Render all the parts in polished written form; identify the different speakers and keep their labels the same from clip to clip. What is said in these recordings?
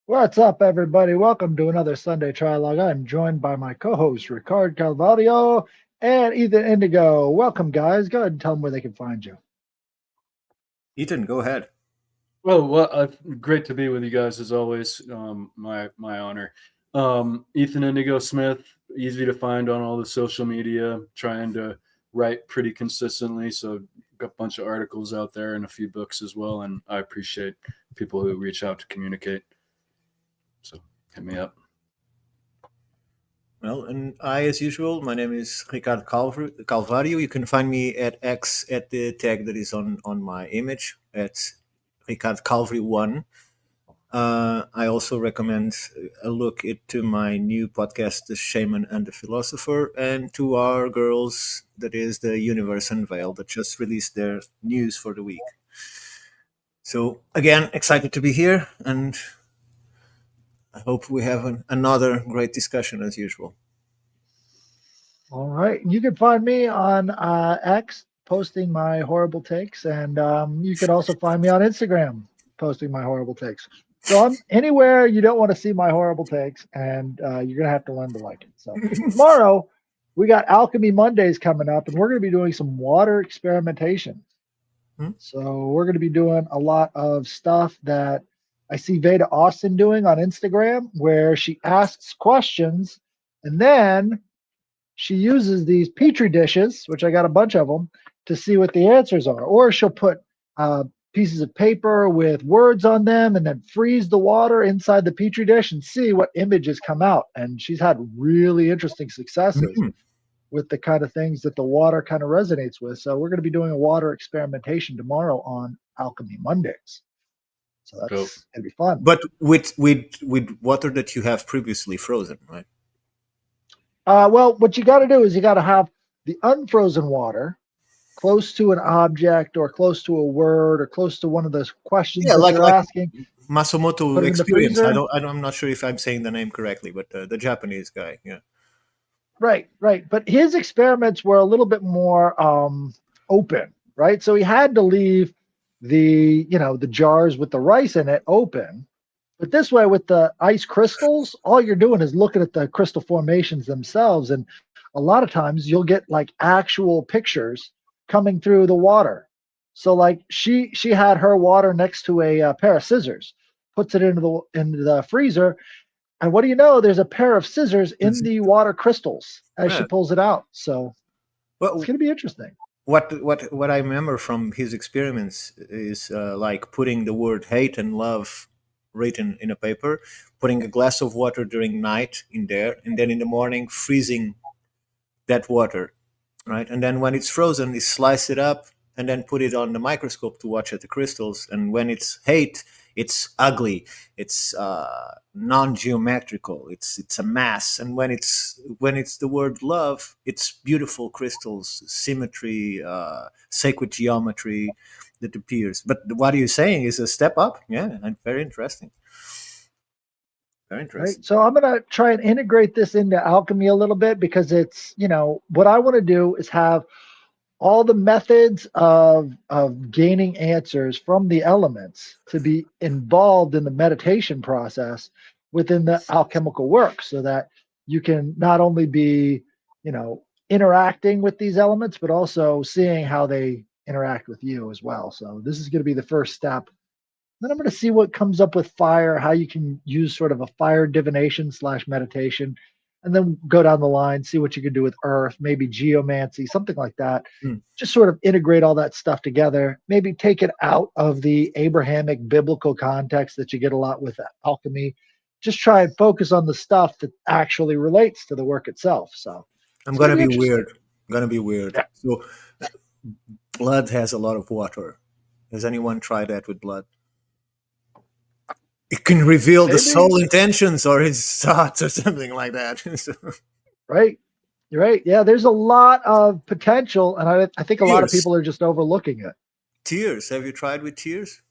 Speaker 1: What's up, everybody? Welcome to another Sunday Trialogue. I'm joined by my co-host, Ricard Calvario and Ethan Indigo. Welcome, guys. Go ahead and tell them where they can find you.
Speaker 2: Ethan, go ahead.
Speaker 3: Great to be with you guys as always. My honor. Ethan Indigo Smith, easy to find on all the social media. Trying to write pretty consistently, so got a bunch of articles out there and a few books as well. And I appreciate people who reach out to communicate. So hit me up.
Speaker 2: Well, and as usual, my name is Ricardo Calvario. You can find me at X at the tag that is on my image at Ricardo Calvary1. I also recommend a look into my new podcast, The Shaman and the Philosopher, and to our girls, that is the Universe Unveiled, that just released their news for the week. So, again, excited to be here, and I hope we have another great discussion as usual.
Speaker 1: All right. You can find me on X posting my horrible takes, and you can also find me on Instagram posting my horrible takes. So I'm anywhere you don't want to see my horrible takes, and you're gonna have to learn to like it. So tomorrow we got Alchemy Mondays coming up, and we're gonna be doing some water experimentation. So we're gonna be doing a lot of stuff that I see Veda Austin doing on Instagram, where she asks questions, and then she uses these petri dishes, which I got a bunch of them, to see what the answers are. Or she'll put pieces of paper with words on them and then freeze the water inside the petri dish and see what images come out. And she's had really interesting successes with the kind of things that the water kind of resonates with. So we're going to be doing a water experimentation tomorrow on Alchemy Mondays. So that's going to be fun.
Speaker 2: But with water that you have previously frozen, right?
Speaker 1: Well, what you got to do is you got to have the unfrozen water close to an object or close to a word or close to one of those questions that you're asking.
Speaker 2: Masamoto experience. I'm not sure if I'm saying the name correctly, but the Japanese guy, yeah.
Speaker 1: Right. But his experiments were a little bit more open, right? So he had to leave the jars with the rice in it open. But this way, with the ice crystals, all you're doing is looking at the crystal formations themselves. And a lot of times you'll get like actual pictures coming through the water. So like she had her water next to a pair of scissors, puts it into the freezer. And what do you know? There's a pair of scissors in the water crystals as she pulls it out. So it's going to be interesting.
Speaker 2: What I remember from his experiments is like putting the word hate and love written in a paper, putting a glass of water during night in there, and then in the morning freezing that water, right? And then when it's frozen, you slice it up and then put it on the microscope to watch at the crystals. And when it's hate, it's ugly, it's non-geometrical, it's a mass. And when it's the word love, it's beautiful crystals, symmetry, sacred geometry that appears. But what you're saying is a step up, yeah, and very interesting. Very interesting.
Speaker 1: Right. So I'm going to try and integrate this into alchemy a little bit because it's, what I want to do is have all the methods of gaining answers from the elements to be involved in the meditation process within the alchemical work so that you can not only be, interacting with these elements, but also seeing how they interact with you as well. So this is going to be the first step. Then I'm going to see what comes up with fire, how you can use sort of a fire divination / meditation, and then go down the line, see what you can do with earth, maybe geomancy, something like that. Just sort of integrate all that stuff together, maybe take it out of the Abrahamic biblical context that you get a lot with alchemy. Just try and focus on the stuff that actually relates to the work itself. So
Speaker 2: I'm going to be weird. Yeah. So blood has a lot of water. Has anyone tried that with blood? It can reveal the soul intentions or his thoughts or something like that.
Speaker 1: Right. You're right. Yeah, there's a lot of potential, and I think a lot of people are just overlooking it.
Speaker 2: Tears. Have you tried with tears?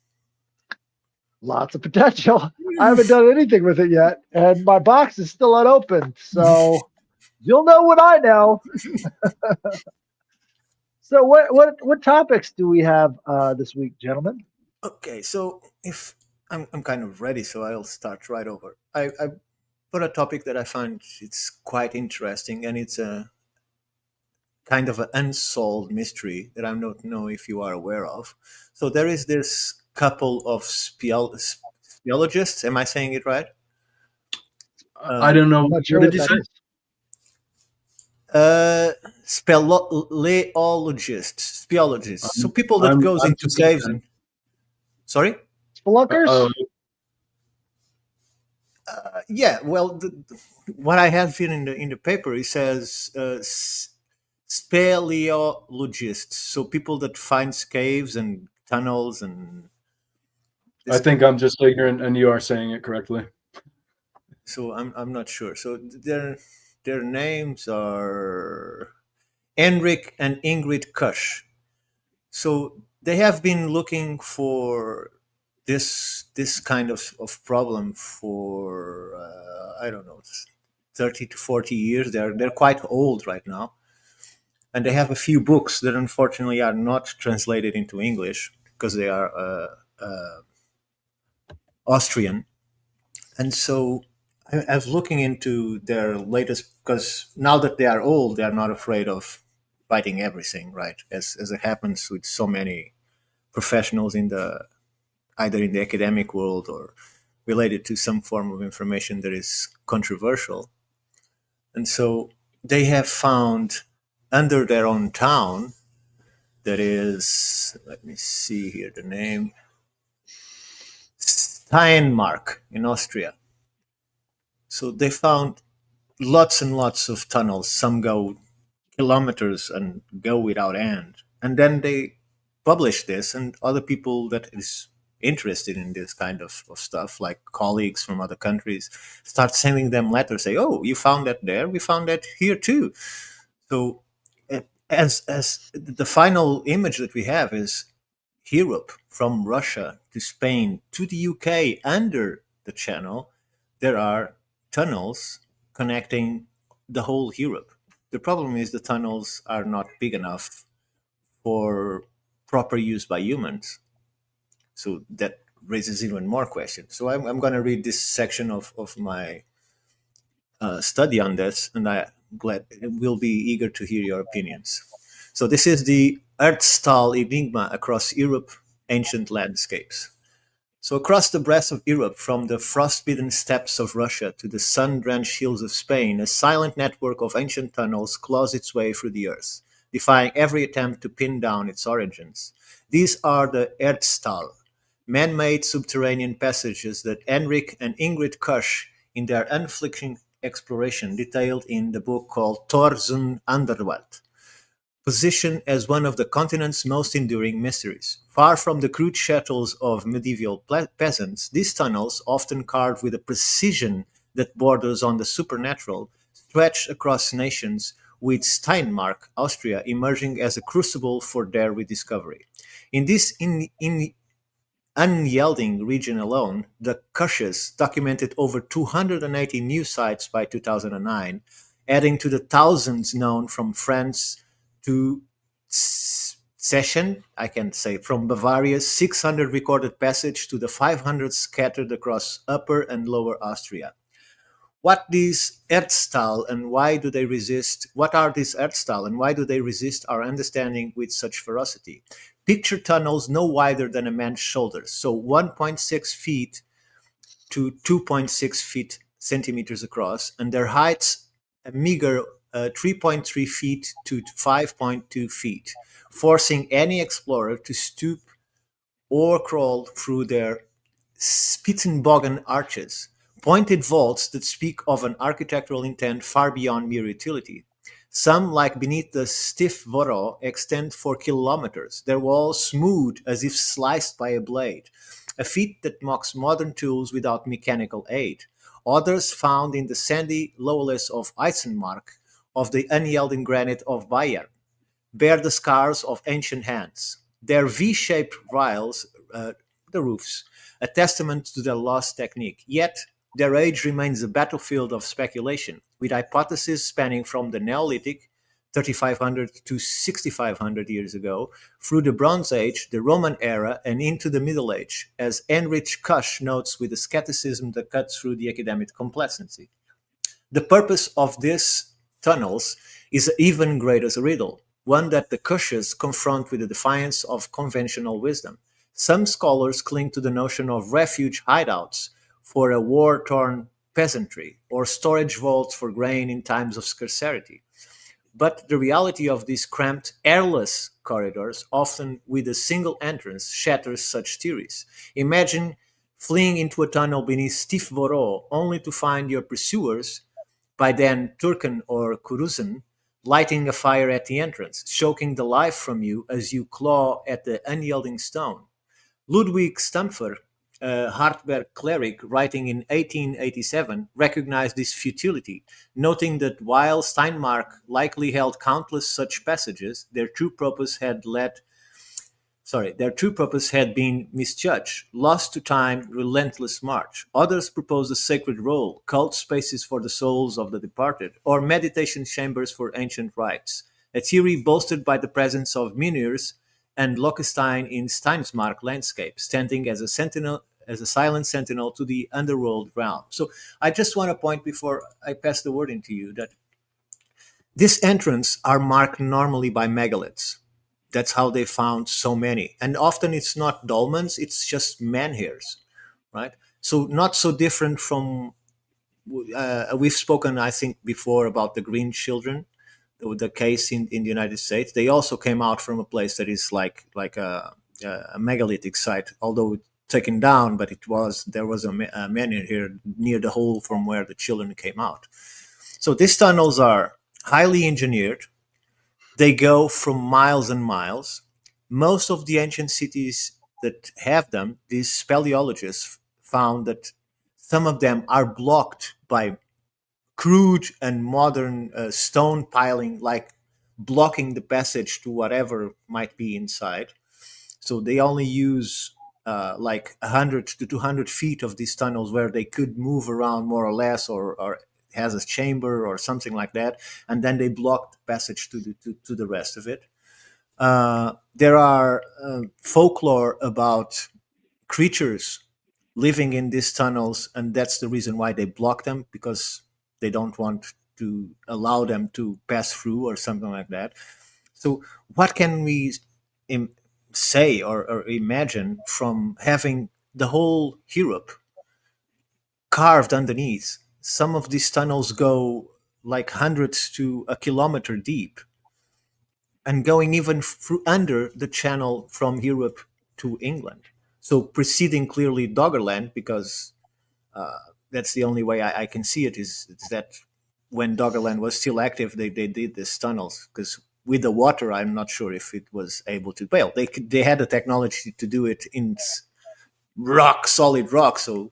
Speaker 1: Lots of potential. I haven't done anything with it yet, and my box is still unopened, so you'll know what I know. So what topics do we have this week, gentlemen?
Speaker 2: Okay, so if I'm kind of ready, so I'll start right over. I put a topic that I find it's quite interesting, and it's a kind of an unsolved mystery that I don't know if you are aware of. So there is this couple of speleologists. Am I saying it right?
Speaker 3: I don't know.
Speaker 1: I'm not sure
Speaker 3: What did
Speaker 1: what
Speaker 3: you
Speaker 1: that
Speaker 3: say?
Speaker 1: is.
Speaker 2: Speleologists. So people that goes
Speaker 3: I'm
Speaker 2: into
Speaker 3: just a
Speaker 2: caves
Speaker 3: fan.
Speaker 2: and sorry.
Speaker 1: Spelunkers?
Speaker 2: Yeah, well, what I have here in the paper, it says speleologists, so people that finds caves and tunnels and
Speaker 3: I
Speaker 2: this.
Speaker 3: think I'm just ignorant, and you are saying it correctly.
Speaker 2: So I'm not sure. So their names are Enric and Ingrid Kush. So they have been looking for this kind of problem for I don't know, 30 to 40 years. They're quite old right now, and they have a few books that unfortunately are not translated into English because they are Austrian. And so I was looking into their latest, because now that they are old, they are not afraid of fighting everything, right? As it happens with so many professionals in the either in the academic world or related to some form of information that is controversial. And so they have found under their own town, that is, let me see here the name, Steinmark in Austria. So they found lots and lots of tunnels. Some go kilometers and go without end. And then they publish this, and other people that is interested in this kind of stuff, like colleagues from other countries, start sending them letters, say, "Oh, you found that there? We found that here too." So, as the final image that we have is Europe, from Russia to Spain to the UK under the channel, there are tunnels connecting the whole Europe. The problem is the tunnels are not big enough for proper use by humans. So that raises even more questions. So I'm going to read this section of my study on this, and I will be eager to hear your opinions. So this is the Earthstall enigma across Europe, ancient landscapes. So across the breadth of Europe, from the frost-bitten steppes of Russia to the sun-drenched hills of Spain, a silent network of ancient tunnels claws its way through the earth, defying every attempt to pin down its origins. These are the Erdstall, man-made subterranean passages that Enric and Ingrid Kusch, in their unflinching exploration, detailed in the book called Torsen Underwelt, position as one of the continent's most enduring mysteries. Far from the crude shuttles of medieval peasants, these tunnels, often carved with a precision that borders on the supernatural, stretch across nations, with Steinmark, Austria, emerging as a crucible for their rediscovery. In this unyielding region alone, the Kushes documented over 280 new sites by 2009, adding to the thousands known from France to Session, I can say, from Bavaria's 600 recorded passage to the 500 scattered across Upper and Lower Austria. What these Erdstall and why do they resist? What are these Erdstall and why do they resist our understanding with such ferocity? Picture tunnels no wider than a man's shoulders, so 1.6 feet to 2.6 feet centimeters across, and their heights a meager 3.3 feet to 5.2 feet, forcing any explorer to stoop or crawl through their Spitzenbogen arches, pointed vaults that speak of an architectural intent far beyond mere utility. Some, like beneath the stiff Voro, extend for kilometers, their walls smooth as if sliced by a blade, a feat that mocks modern tools without mechanical aid. Others, found in the sandy lowlands of Eisenmark, of the unyielding granite of Bayern, bear the scars of ancient hands. Their V-shaped riles, the roofs, a testament to their lost technique. Yet, their age remains a battlefield of speculation, with hypotheses spanning from the Neolithic 3,500 to 6,500 years ago, through the Bronze Age, the Roman era, and into the Middle Age, as Heinrich Kusch notes with a skepticism that cuts through the academic complexity. The purpose of these tunnels is an even greater riddle, one that the Kushes confront with the defiance of conventional wisdom. Some scholars cling to the notion of refuge hideouts for a war-torn peasantry, or storage vaults for grain in times of scarcity. But the reality of these cramped, airless corridors, often with a single entrance, shatters such theories. Imagine fleeing into a tunnel beneath stiff Voro only to find your pursuers, by then Turken or Kuruzen, lighting a fire at the entrance, choking the life from you as you claw at the unyielding stone. Ludwig Stampfer, a Hartberg cleric writing in 1887, recognized this futility, noting that while Steinmark likely held countless such passages, their true purpose had been misjudged, lost to time, relentless march. Others proposed a sacred role, cult spaces for the souls of the departed, or meditation chambers for ancient rites, a theory bolstered by the presence of Meniers and Lockestein in Steinsmark landscape, standing as a silent sentinel to the underworld realm. So I just want to point before I pass the word into you that these entrants are marked normally by megaliths. That's how they found so many. And often it's not dolmens, it's just menhirs, right? So not so different from, we've spoken, I think, before about the green children, the case in the United States. They also came out from a place that is like a megalithic site, although taken down, but there was a menhir here near the hole from where the children came out. So these tunnels are highly engineered. They go from miles and miles. Most of the ancient cities that have them, these speleologists found that some of them are blocked by crude and modern stone piling, like blocking the passage to whatever might be inside. So they only use like 100 to 200 feet of these tunnels where they could move around more or less, or has a chamber or something like that, and then they block the passage to the rest of it. There are folklore about creatures living in these tunnels, and that's the reason why they block them, because they don't want to allow them to pass through or something like that. So what can we say or imagine from having the whole Europe carved underneath? Some of these tunnels go like hundreds to a kilometer deep, and going even through under the channel from Europe to England. So preceding clearly Doggerland, because that's the only way I can see it, is that when Doggerland was still active, they did these tunnels, because with the water, I'm not sure if it was able to. Well, they had the technology to do it in solid rock. So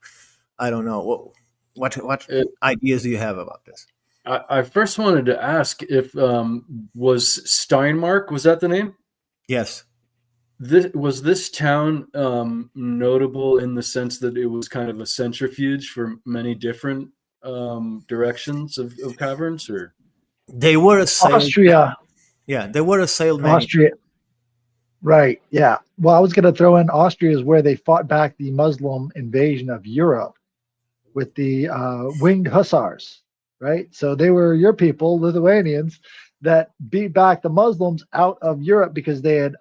Speaker 2: I don't know what ideas do you have about this?
Speaker 3: I first wanted to ask if was Steinmark, was that the name?
Speaker 2: Yes.
Speaker 3: Was this town notable in the sense that it was kind of a centrifuge for many different directions of caverns, or
Speaker 2: they were assailed?
Speaker 1: Austria.
Speaker 2: Yeah, they were assailed.
Speaker 1: Austria. Right. Yeah. Well, I was going to throw in Austria is where they fought back the Muslim invasion of Europe with the winged hussars. Right. So they were your people, Lithuanians, that beat back the Muslims out of Europe because they had,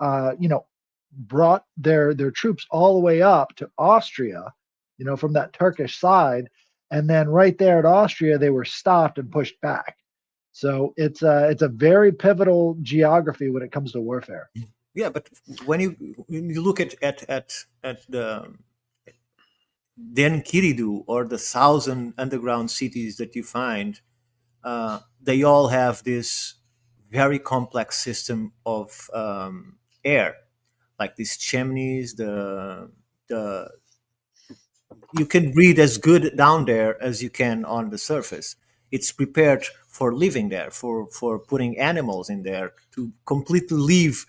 Speaker 1: brought their troops all the way up to Austria, from that Turkish side. And then right there at Austria, they were stopped and pushed back. So it's a very pivotal geography when it comes to warfare.
Speaker 2: Yeah, but when you look at the Enkidu or the 1,000 underground cities that you find, they all have this very complex system of air, like these chimneys. You can breathe as good down there as you can on the surface. It's prepared for living there, for putting animals in there, to completely live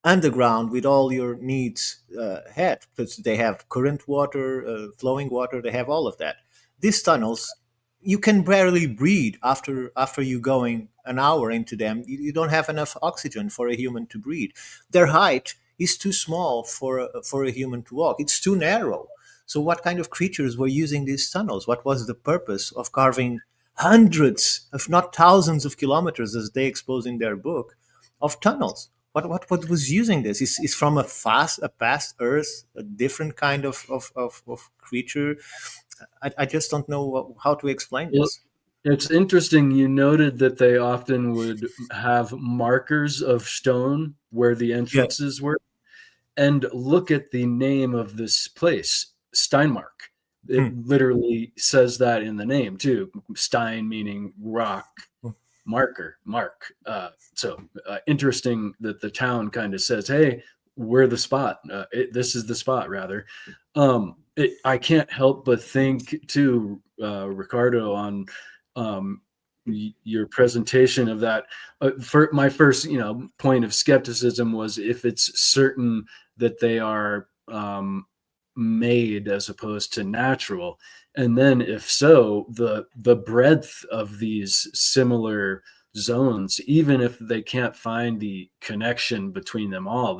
Speaker 2: underground with all your needs had, because they have current water, flowing water, they have all of that. These tunnels, you can barely breathe after you going an hour into them, you don't have enough oxygen for a human to breathe. Their height is too small for a human to walk. It's too narrow. So what kind of creatures were using these tunnels? What was the purpose of carving hundreds, if not thousands of kilometers, as they expose in their book, of tunnels? What was using this? Is from a past Earth, a different kind of creature? I just don't know how to explain
Speaker 3: Well,
Speaker 2: this.
Speaker 3: it's interesting. You noted that they often would have markers of stone where the
Speaker 2: Yeah.
Speaker 3: entrances were. And look at the name of this place, Steinmark. It
Speaker 2: Hmm.
Speaker 3: literally says that in the name too. Stein meaning rock, marker, mark. So interesting that the town kind of says, "Hey, we're the spot. This is the spot." Rather, I can't help but think too, Ricardo, on your presentation of that. For my first, point of skepticism was if it's certain that they are made as opposed to natural, and then if so, the breadth of these similar zones, even if they can't find the connection between them all,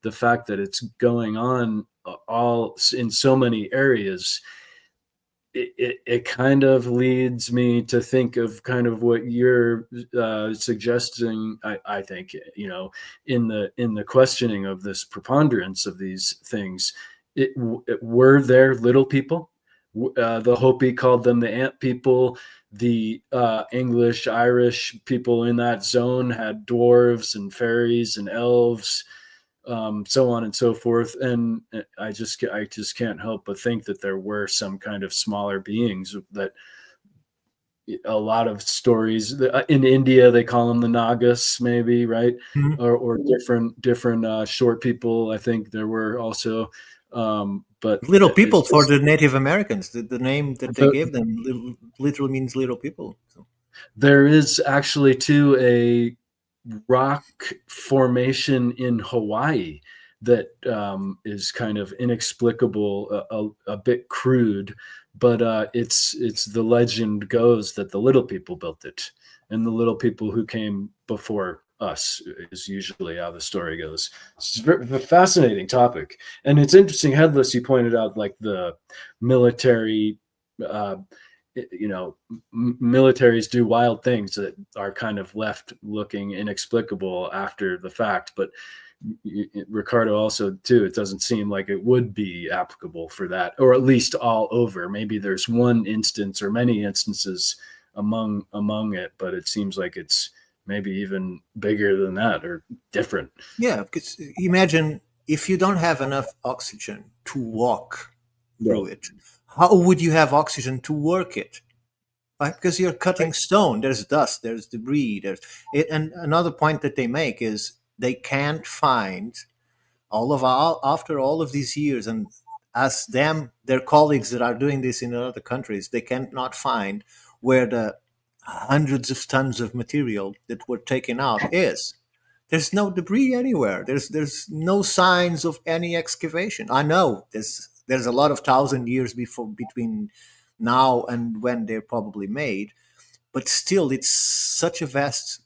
Speaker 3: the fact that it's going on all in so many areas, it kind of leads me to think of kind of what you're suggesting. I think, in the questioning of this preponderance of these things, were there little people? The Hopi called them the ant people. The English, Irish people in that zone had dwarves and fairies and elves, so on and so forth. And I just can't help but think that there were some kind of smaller beings that a lot of stories in India, they call them the Nagas, maybe, right?
Speaker 2: Mhm.
Speaker 3: Or different short people. I think there were also, but
Speaker 2: Little
Speaker 3: it's
Speaker 2: people for
Speaker 3: just
Speaker 2: the Native Americans. The name that they
Speaker 3: the,
Speaker 2: gave them literally means little people. So,
Speaker 3: there is actually too a rock formation in Hawaii that is kind of inexplicable, a bit crude, but it's the legend goes that the little people built it, and the little people who came before us is usually how the story goes. It's a fascinating topic, and it's interesting. Headless, you pointed out like the military. Uh, militaries do wild things that are kind of left looking inexplicable after the fact, but Ricardo also too, it doesn't seem like it would be applicable for that, or at least all over. Maybe there's one instance or many instances among it, but it seems like it's maybe even bigger than that or different.
Speaker 2: yeah, because imagine if you don't have enough oxygen to walk through
Speaker 3: Right.
Speaker 2: it, how would you have oxygen to work it? Right? Because you're cutting stone. There's dust. There's debris. There's it. And another point that they make is they can't find after all of these years, and as their colleagues that are doing this in other countries, they cannot find where the hundreds of tons of material that were taken out is. There's no debris anywhere. There's no signs of any excavation. I know there's a lot of thousand years between now and when they're probably made, but still, it's such a vast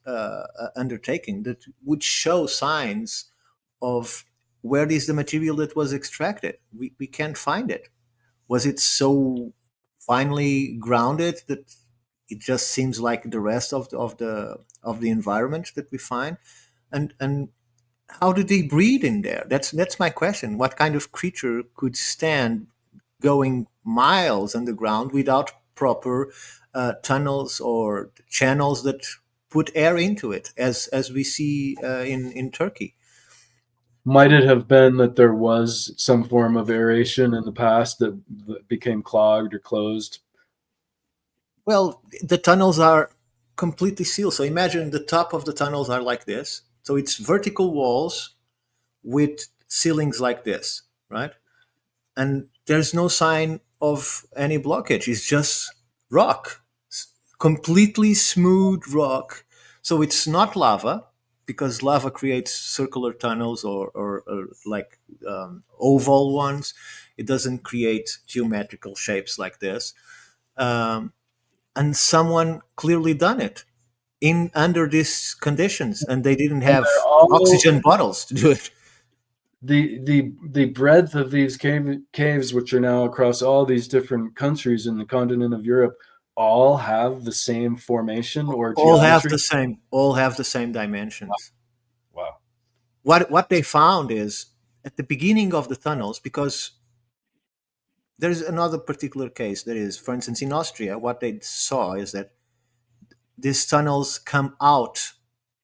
Speaker 2: undertaking that would show signs of where is the material that was extracted. We can't find it. Was it so finely grounded that it just seems like the rest of the environment that we find? And how do they breed in there? That's my question. What kind of creature could stand going miles underground without proper tunnels or channels that put air into it, as we see in Turkey?
Speaker 3: Might it have been that there was some form of aeration in the past that became clogged or closed?
Speaker 2: Well, the tunnels are completely sealed. So imagine the top of the tunnels are like this. So it's vertical walls with ceilings like this, right? And there's no sign of any blockage. It's just rock, completely smooth rock. So it's not lava, because lava creates circular tunnels or like oval ones. It doesn't create geometrical shapes like this. Um, and someone clearly done it. in under these conditions, and they didn't
Speaker 3: And
Speaker 2: have
Speaker 3: they're all
Speaker 2: oxygen bottles to do it.
Speaker 3: the breadth of these caves, which are now across all these different countries in the continent of Europe, all have the same formation or geometry.
Speaker 2: All have the same dimensions.
Speaker 3: Wow.
Speaker 2: What they found is at the beginning of the tunnels, because there's another particular case that is, for instance, in Austria, what they saw is that these tunnels come out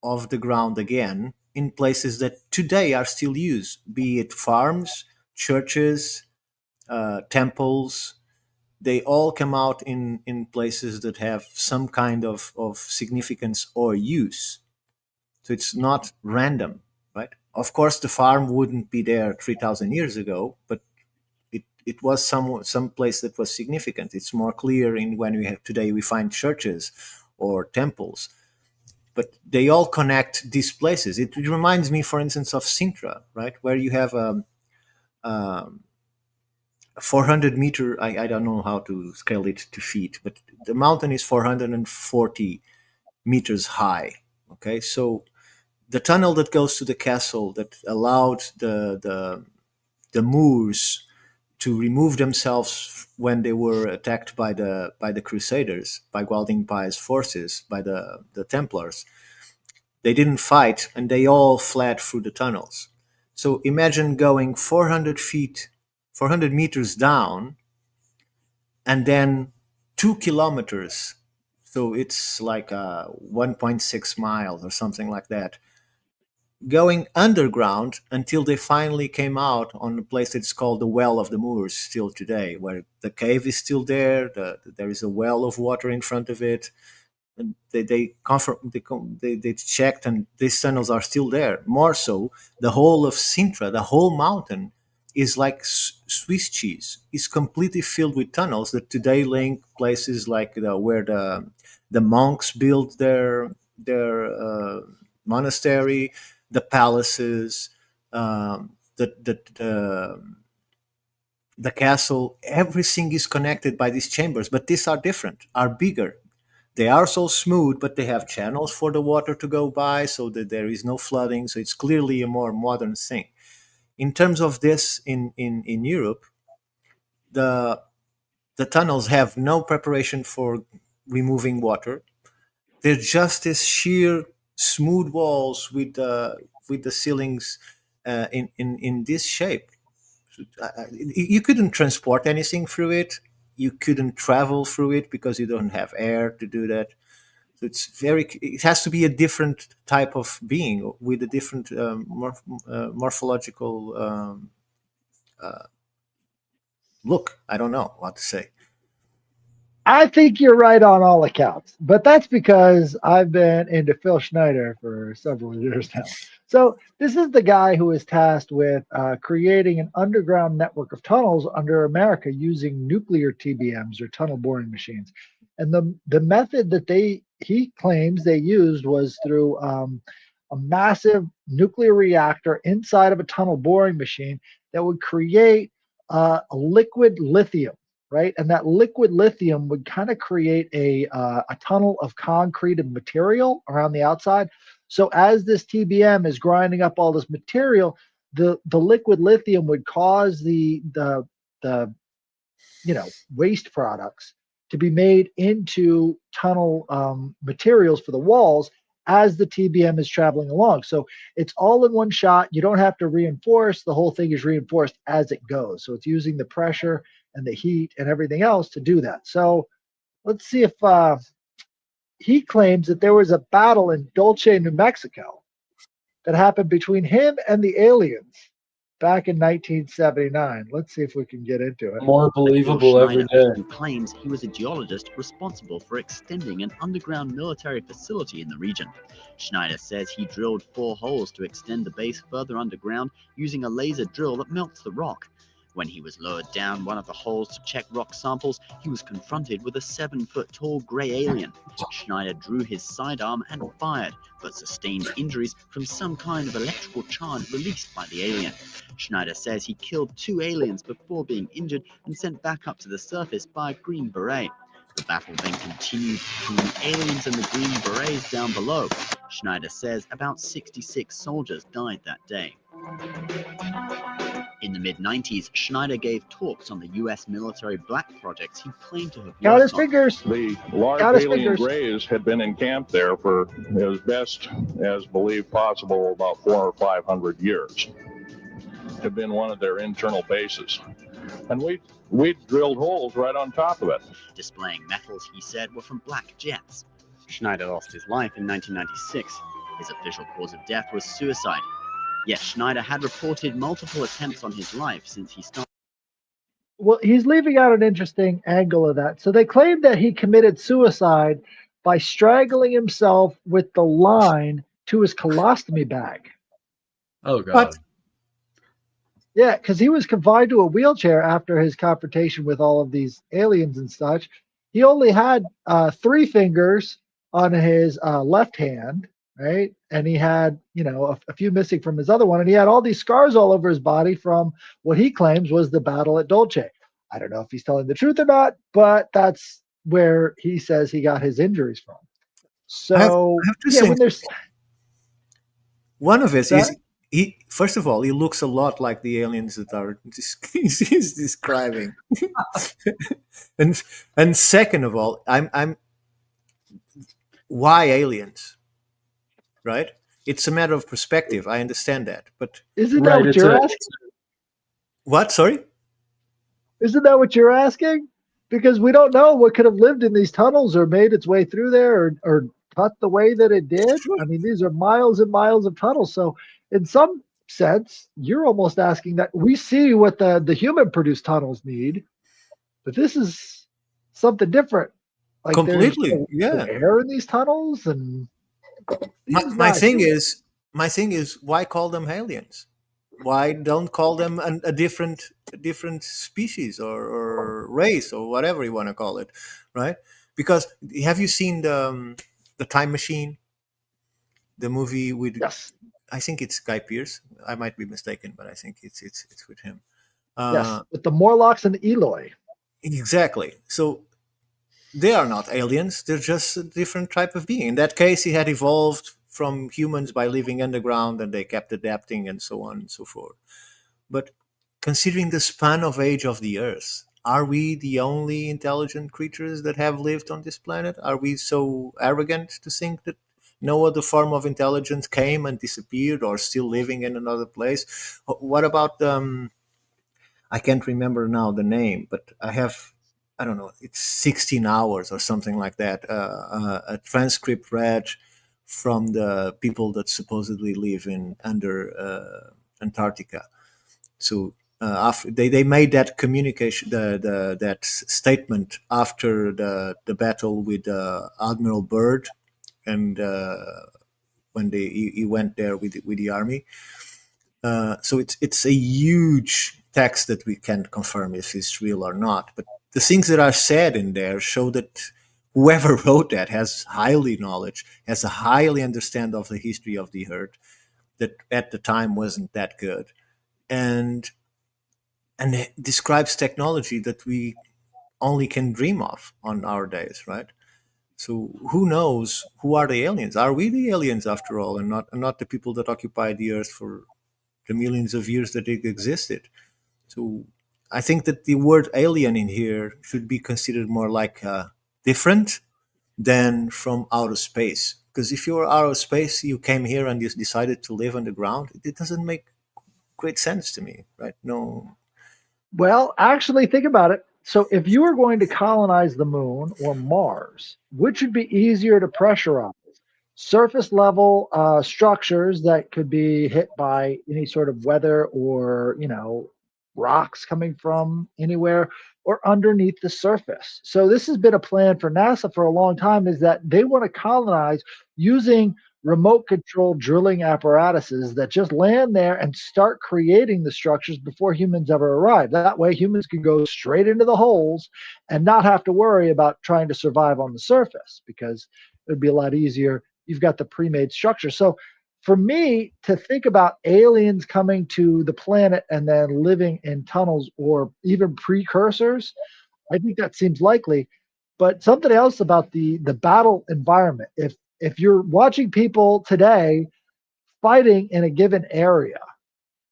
Speaker 2: of the ground again in places that today are still used, be it farms, churches, temples. They all come out in places that have some kind of significance or use. So it's not random, right? Of course, the farm wouldn't be there 3,000 years ago, but it was some place that was significant. It's more clear in when we have today we find churches or temples, but they all connect these places. It reminds me, for instance, of Sintra, right, where you have a 400-meter. I don't know how to scale it to feet, but the mountain is 440 meters high. Okay, so the tunnel that goes to the castle that allowed the Moors to remove themselves when they were attacked by the Crusaders, by Gualdin Pai's forces, by the Templars. They didn't fight, and they all fled through the tunnels. So imagine going 400 meters down, and then 2 kilometers. So it's like 1.6 miles or something like that, going underground until they finally came out on a place that's called the Well of the Moors still today, where the cave is still there. There is a well of water in front of it. And they checked, and these tunnels are still there. More so, the whole of Sintra, the whole mountain, is like Swiss cheese. It's completely filled with tunnels that today link places like where the monks built their monastery, the palaces, the castle. Everything is connected by these chambers, but these are different, are bigger. They are so smooth, but they have channels for the water to go by so that there is no flooding. So it's clearly a more modern thing. In terms of this in Europe, the tunnels have no preparation for removing water. They're just this sheer smooth walls with the ceilings in this shape. You couldn't transport anything through it. You couldn't travel through it because you don't have air to do that. So it has to be a different type of being with a different morphological look. I don't know what to say.
Speaker 1: I think you're right on all accounts, but that's because I've been into Phil Schneider for several years now. So this is the guy who is tasked with creating an underground network of tunnels under America using nuclear TBMs or tunnel boring machines. And the method that he claims they used was through a massive nuclear reactor inside of a tunnel boring machine that would create a liquid lithium, right? And that liquid lithium would kind of create a tunnel of concrete and material around the outside. So as this TBM is grinding up all this material, the liquid lithium would cause the waste products to be made into tunnel materials for the walls as the TBM is traveling along. So it's all in one shot. You don't have to reinforce. The whole thing is reinforced as it goes. So it's using the pressure and the heat and everything else to do that. So let's see if he claims that there was a battle in Dulce, New Mexico that happened between him and the aliens back in 1979. Let's see if we can get into it.
Speaker 3: More believable every day.
Speaker 4: Who claims he was a geologist responsible for extending an underground military facility in the region. Schneider says he drilled 4 holes to extend the base further underground using a laser drill that melts the rock. When he was lowered down one of the holes to check rock samples, he was confronted with a 7-foot-tall grey alien. Schneider drew his sidearm and fired, but sustained injuries from some kind of electrical charge released by the alien. Schneider says he killed 2 aliens before being injured and sent back up to the surface by a Green Beret. The battle then continued between the aliens and the Green Berets down below. Schneider says about 66 soldiers died that day. In the mid-90s, Schneider gave talks on the U.S. military black projects he claimed to have
Speaker 1: Got his
Speaker 4: worked on.
Speaker 1: fingers.
Speaker 5: The large
Speaker 1: Got his
Speaker 5: alien
Speaker 1: fingers.
Speaker 5: grays had been encamped there for as best as believed possible about 400 or 500 years. Had been one of their internal bases. And we drilled holes right on top of it.
Speaker 4: Displaying metals, he said, were from black jets. Schneider lost his life in 1996. His official cause of death was suicide. Yet Schneider had reported multiple attempts on his life since he started.
Speaker 1: Well, he's leaving out an interesting angle of that. So they claim that he committed suicide by strangling himself with the line to his colostomy bag.
Speaker 3: Oh God.
Speaker 2: What?
Speaker 1: Yeah, because he was confined to a wheelchair after his confrontation with all of these aliens and such. He only had 3 fingers on his left hand, right? And he had, a few missing from his other one. And he had all these scars all over his body from what he claims was the battle at Dolce. I don't know if he's telling the truth or not, but that's where he says he got his injuries from. So,
Speaker 2: I have to
Speaker 1: yeah,
Speaker 2: say,
Speaker 1: when there's
Speaker 2: one of it
Speaker 1: Sorry?
Speaker 2: is he. First of all, he looks a lot like the aliens that are he's describing, and second of all, I'm why aliens, right? It's a matter of perspective. I understand that, but
Speaker 1: isn't that
Speaker 3: Right.
Speaker 1: what
Speaker 3: It's
Speaker 1: you're
Speaker 3: a,
Speaker 1: asking?
Speaker 2: what? Sorry.
Speaker 1: Isn't that what you're asking? Because we don't know what could have lived in these tunnels or made its way through there or cut the way that it did.
Speaker 2: Sure.
Speaker 1: I mean, these are miles and miles of tunnels. So, in some sense, you're almost asking that we see what the human produced tunnels need, but this is something different. Like there's
Speaker 2: Completely, yeah.
Speaker 1: air in these tunnels, and
Speaker 2: My thing is, why call them aliens? Why don't call them a different species or race or whatever you want to call it, right? Because have you seen the Time Machine, the movie with
Speaker 1: yes,
Speaker 2: I think it's Guy Pearce. I might be mistaken, but I think it's with him.
Speaker 1: yes, with the Morlocks and the Eloi.
Speaker 2: Exactly. So they are not aliens. They're just a different type of being. In that case, he had evolved from humans by living underground, and they kept adapting and so on and so forth. But considering the span of age of the Earth, are we the only intelligent creatures that have lived on this planet? Are we so arrogant to think that no other form of intelligence came and disappeared or still living in another place? What about I can't remember now the name, but I don't know, it's 16 hours or something like that, a transcript read from the people that supposedly live in under Antarctica. So after they made that communication, that statement after the battle with Admiral Byrd, and when he went there with the army. So it's a huge text that we can't confirm if it's real or not. But the things that are said in there show that whoever wrote that has highly knowledge, has a highly understand of the history of the Earth that at the time wasn't that good, and it describes technology that we only can dream of on our days, right? So who knows who are the aliens? Are we the aliens after all, and not the people that occupy the Earth for the millions of years that it existed? So I think that the word alien in here should be considered more like different than from outer space. Because if you're out of space, you came here and you decided to live underground, it doesn't make great sense to me, right? No.
Speaker 1: Well, actually, think about it. So, if you were going to colonize the moon or Mars, which would be easier to pressurize? Surface level structures that could be hit by any sort of weather or, rocks coming from anywhere, or underneath the surface. So, this has been a plan for NASA for a long time, is that they want to colonize using remote control drilling apparatuses that just land there and start creating the structures before humans ever arrive. That way, humans can go straight into the holes and not have to worry about trying to survive on the surface, because it would be a lot easier. You've got the pre-made structure. So for me to think about aliens coming to the planet and then living in tunnels or even precursors, I think that seems likely. But something else about the battle environment. If you're watching people today fighting in a given area,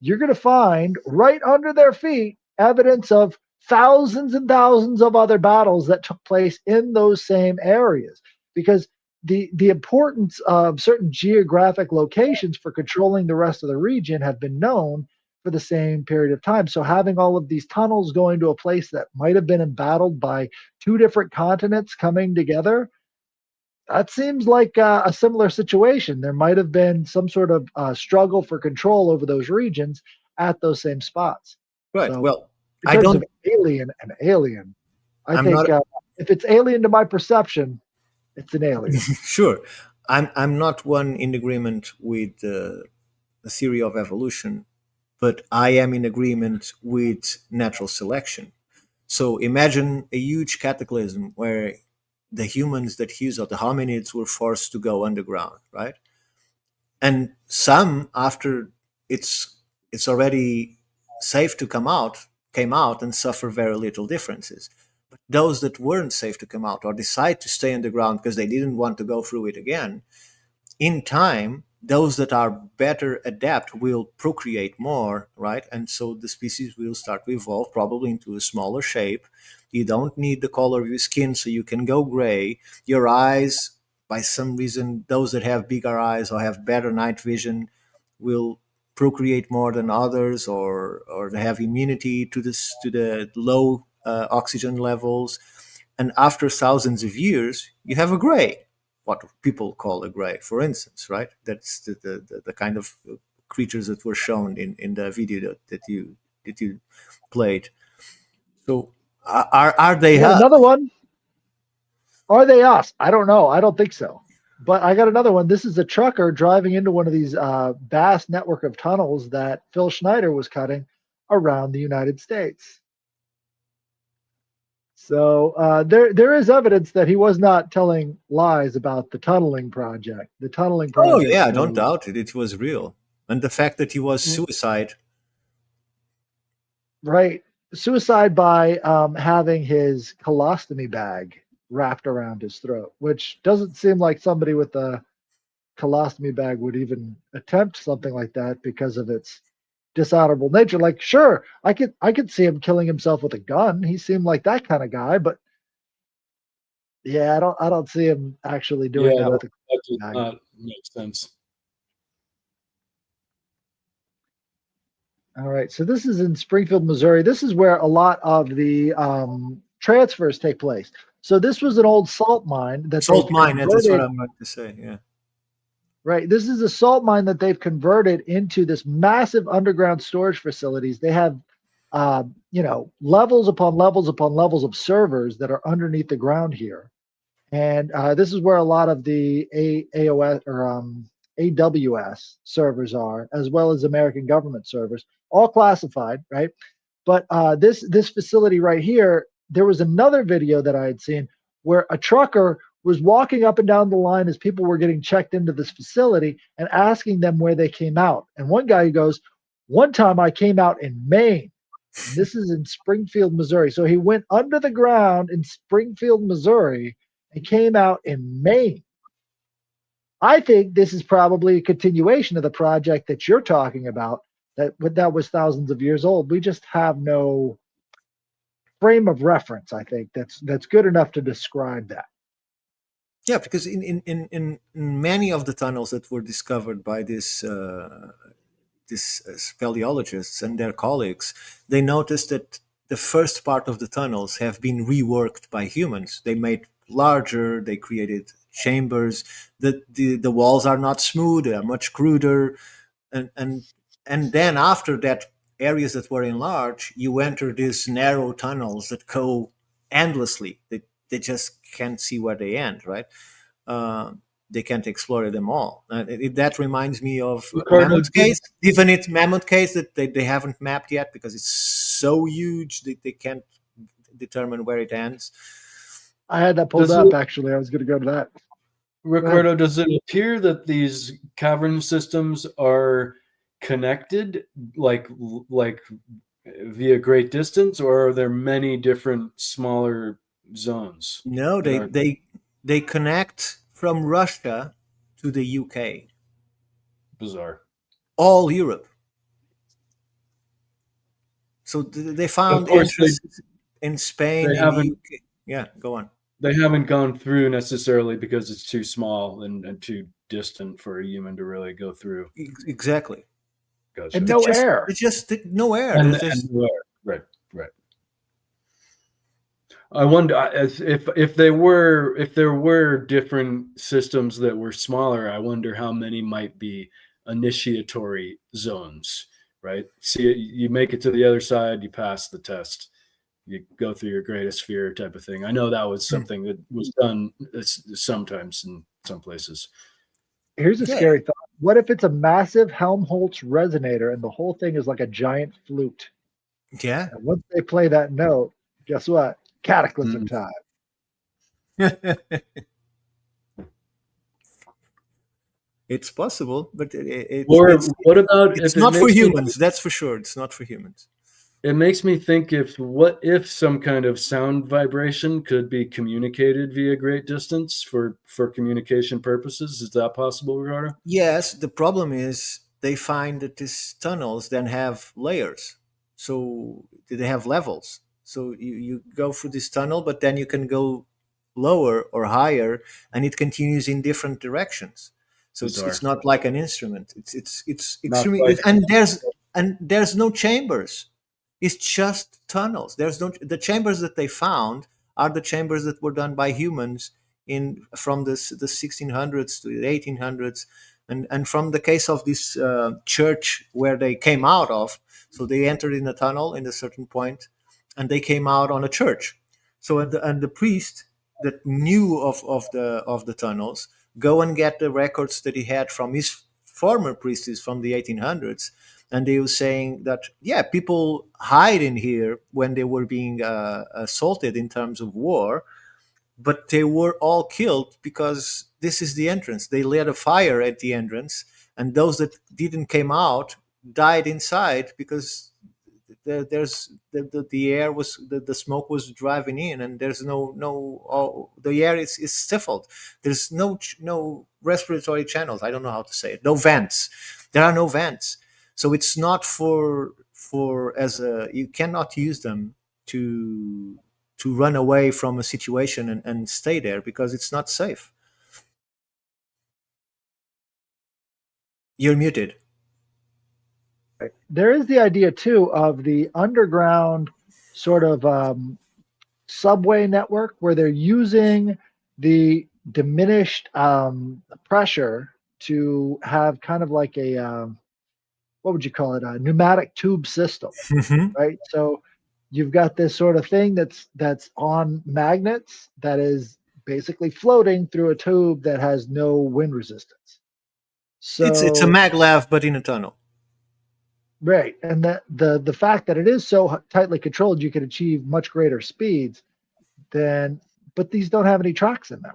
Speaker 1: you're going to find right under their feet evidence of thousands and thousands of other battles that took place in those same areas, because the importance of certain geographic locations for controlling the rest of the region have been known for the same period of time. So having all of these tunnels going to a place that might have been embattled by two different continents coming together, that seems like a similar situation. There might have been some sort of struggle for control over those regions at those same spots.
Speaker 2: Right.
Speaker 1: So,
Speaker 2: Well,
Speaker 1: in
Speaker 2: I
Speaker 1: terms
Speaker 2: don't.
Speaker 1: of alien and alien, I
Speaker 2: I'm
Speaker 1: think
Speaker 2: not.
Speaker 1: if it's alien to my perception, it's an alien.
Speaker 2: Sure. I'm not one in agreement with the theory of evolution, but I am in agreement with natural selection. So imagine a huge cataclysm where the humans that use, or the hominids, were forced to go underground, right? And some, after it's already safe to come out, came out and suffer very little differences. But those that weren't safe to come out or decide to stay underground because they didn't want to go through it again, in time, those that are better adapt will procreate more, right? And so the species will start to evolve probably into a smaller shape. You don't need the color of your skin, so you can go gray. Your eyes, by some reason, those that have bigger eyes or have better night vision will procreate more than others, or they have immunity to this, to the low oxygen levels. And after thousands of years, you have a gray, what people call a gray, for instance, right? That's the kind of creatures that were shown in the video that you played. So are
Speaker 1: I
Speaker 2: they
Speaker 1: got
Speaker 2: us?
Speaker 1: another one. Are they us? I don't know. I don't think so. But I got another one. This is a trucker driving into one of these vast network of tunnels that Phil Schneider was cutting around the United States. So there is evidence that he was not telling lies about the tunneling project. The tunneling
Speaker 2: Oh
Speaker 1: project
Speaker 2: yeah, don't
Speaker 1: was
Speaker 2: doubt it. It was real, and the fact that he was suicide.
Speaker 1: right. Suicide by having his colostomy bag wrapped around his throat, which doesn't seem like somebody with a colostomy bag would even attempt something like that because of its dishonorable nature. Like, sure, I could see him killing himself with a gun. He seemed like that kind of guy, but yeah, I don't see him actually
Speaker 3: Yeah,
Speaker 1: doing that with a
Speaker 3: that does
Speaker 1: bag.
Speaker 3: not make sense.
Speaker 1: All right, so this is in Springfield, Missouri. This is where a lot of the transfers take place. So this was an old salt mine that they've
Speaker 2: Salt mine. That's what
Speaker 1: converted.
Speaker 2: I'm going to say. Yeah.
Speaker 1: Right, this is a salt mine that they've converted into this massive underground storage facilities. They have, levels upon levels upon levels of servers that are underneath the ground here. And this is where a lot of the AOS or AWS servers are, as well as American government servers, all classified, right? But this facility right here, there was another video that I had seen where a trucker was walking up and down the line as people were getting checked into this facility and asking them where they came out. And one guy goes, "One time I came out in Maine." And this is in Springfield, Missouri. So he went under the ground in Springfield, Missouri, and came out in Maine. I think this is probably a continuation of the project that you're talking about. That was thousands of years old. We just have no frame of reference. I think that's good enough to describe that.
Speaker 2: Yeah, because in many of the tunnels that were discovered by these speleologists and their colleagues, they noticed that the first part of the tunnels have been reworked by humans. They made larger, they created chambers. The walls are not smooth, they are much cruder. And then after that, areas that were enlarged, you enter these narrow tunnels that go endlessly. They just can't see where they end, right? Uh, they can't explore them all. That reminds me of
Speaker 3: Ricardo,
Speaker 2: Mammoth Case. Even it's Mammoth Case that they haven't mapped yet because it's so huge that they can't determine where it ends.
Speaker 1: I had that pulled
Speaker 3: Does
Speaker 1: up
Speaker 3: it-
Speaker 1: actually. I was going to go to that.
Speaker 3: Ricardo, does it appear that these cavern systems are connected, like via great distance, or are there many different smaller zones.
Speaker 2: No, they connect from Russia to the UK,
Speaker 3: Bizarre.
Speaker 2: all Europe. So they
Speaker 3: Of
Speaker 2: found
Speaker 3: course,
Speaker 2: entrance in Spain,
Speaker 3: they
Speaker 2: in the
Speaker 3: haven't
Speaker 2: UK. Yeah, go on.
Speaker 3: they haven't gone through necessarily because it's too small and too distant for a human to really go through.
Speaker 2: Exactly.
Speaker 3: Gotcha.
Speaker 1: And no air.
Speaker 2: It's just no air.
Speaker 3: And,
Speaker 2: There's
Speaker 3: and where? Right. I wonder if there were different systems that were smaller. I wonder how many might be initiatory zones. Right. See, you make it to the other side, you pass the test, you go through your greatest fear type of thing. I know that was something that was done sometimes in some places.
Speaker 1: Here's a
Speaker 2: Yeah.
Speaker 1: scary thought. What if it's a massive Helmholtz resonator and the whole thing is like a giant flute?
Speaker 2: Yeah.
Speaker 1: And once they play that note, guess what? Cataclysm time.
Speaker 2: It's possible, but
Speaker 3: Or what about
Speaker 2: it's
Speaker 3: if it
Speaker 2: not for
Speaker 3: makes me-
Speaker 2: humans. That's for sure. It's not for humans.
Speaker 3: It makes me think what if some kind of sound vibration could be communicated via great distance for communication purposes? Is that possible, Ricardo?
Speaker 2: Yes, the problem is they find that these tunnels then have layers. So they have levels. So you go through this tunnel, but then you can go lower or higher, and it continues in different directions. So it's
Speaker 3: Bizarre.
Speaker 2: not like an instrument. It's
Speaker 3: Not
Speaker 2: extremely,
Speaker 3: quite.
Speaker 2: and there's no chambers. It's just tunnels. There's no the chambers that they found are the chambers that were done by humans from the 1600s to the 1800s, and from the case of this church where they came out of. So they entered in a tunnel in a certain point, and they came out on a church. So and the priest that knew of the tunnels go and get the records that he had from his former priestess from the 1800s, and they were saying that people hide in here when they were being assaulted in terms of war, but they were all killed because this is the entrance. They lit a fire at the entrance, and those that didn't came out died inside because the air was the smoke was driving in, and there's the air is stifled. There's no respiratory channels. I don't know how to say it. No vents. There are no vents. So it's not you cannot use them to run away from a situation and stay there because it's not safe. You're muted.
Speaker 1: There is the idea too of the underground sort of subway network where they're using the diminished pressure to have kind of like a what would you call it, a pneumatic tube system, right? So you've got this sort of thing that's on magnets that is basically floating through a tube that has no wind resistance. So
Speaker 2: It's a maglev, but in a tunnel.
Speaker 1: right, and the fact that it is so tightly controlled, you can achieve much greater speeds than. But these don't have any tracks in them.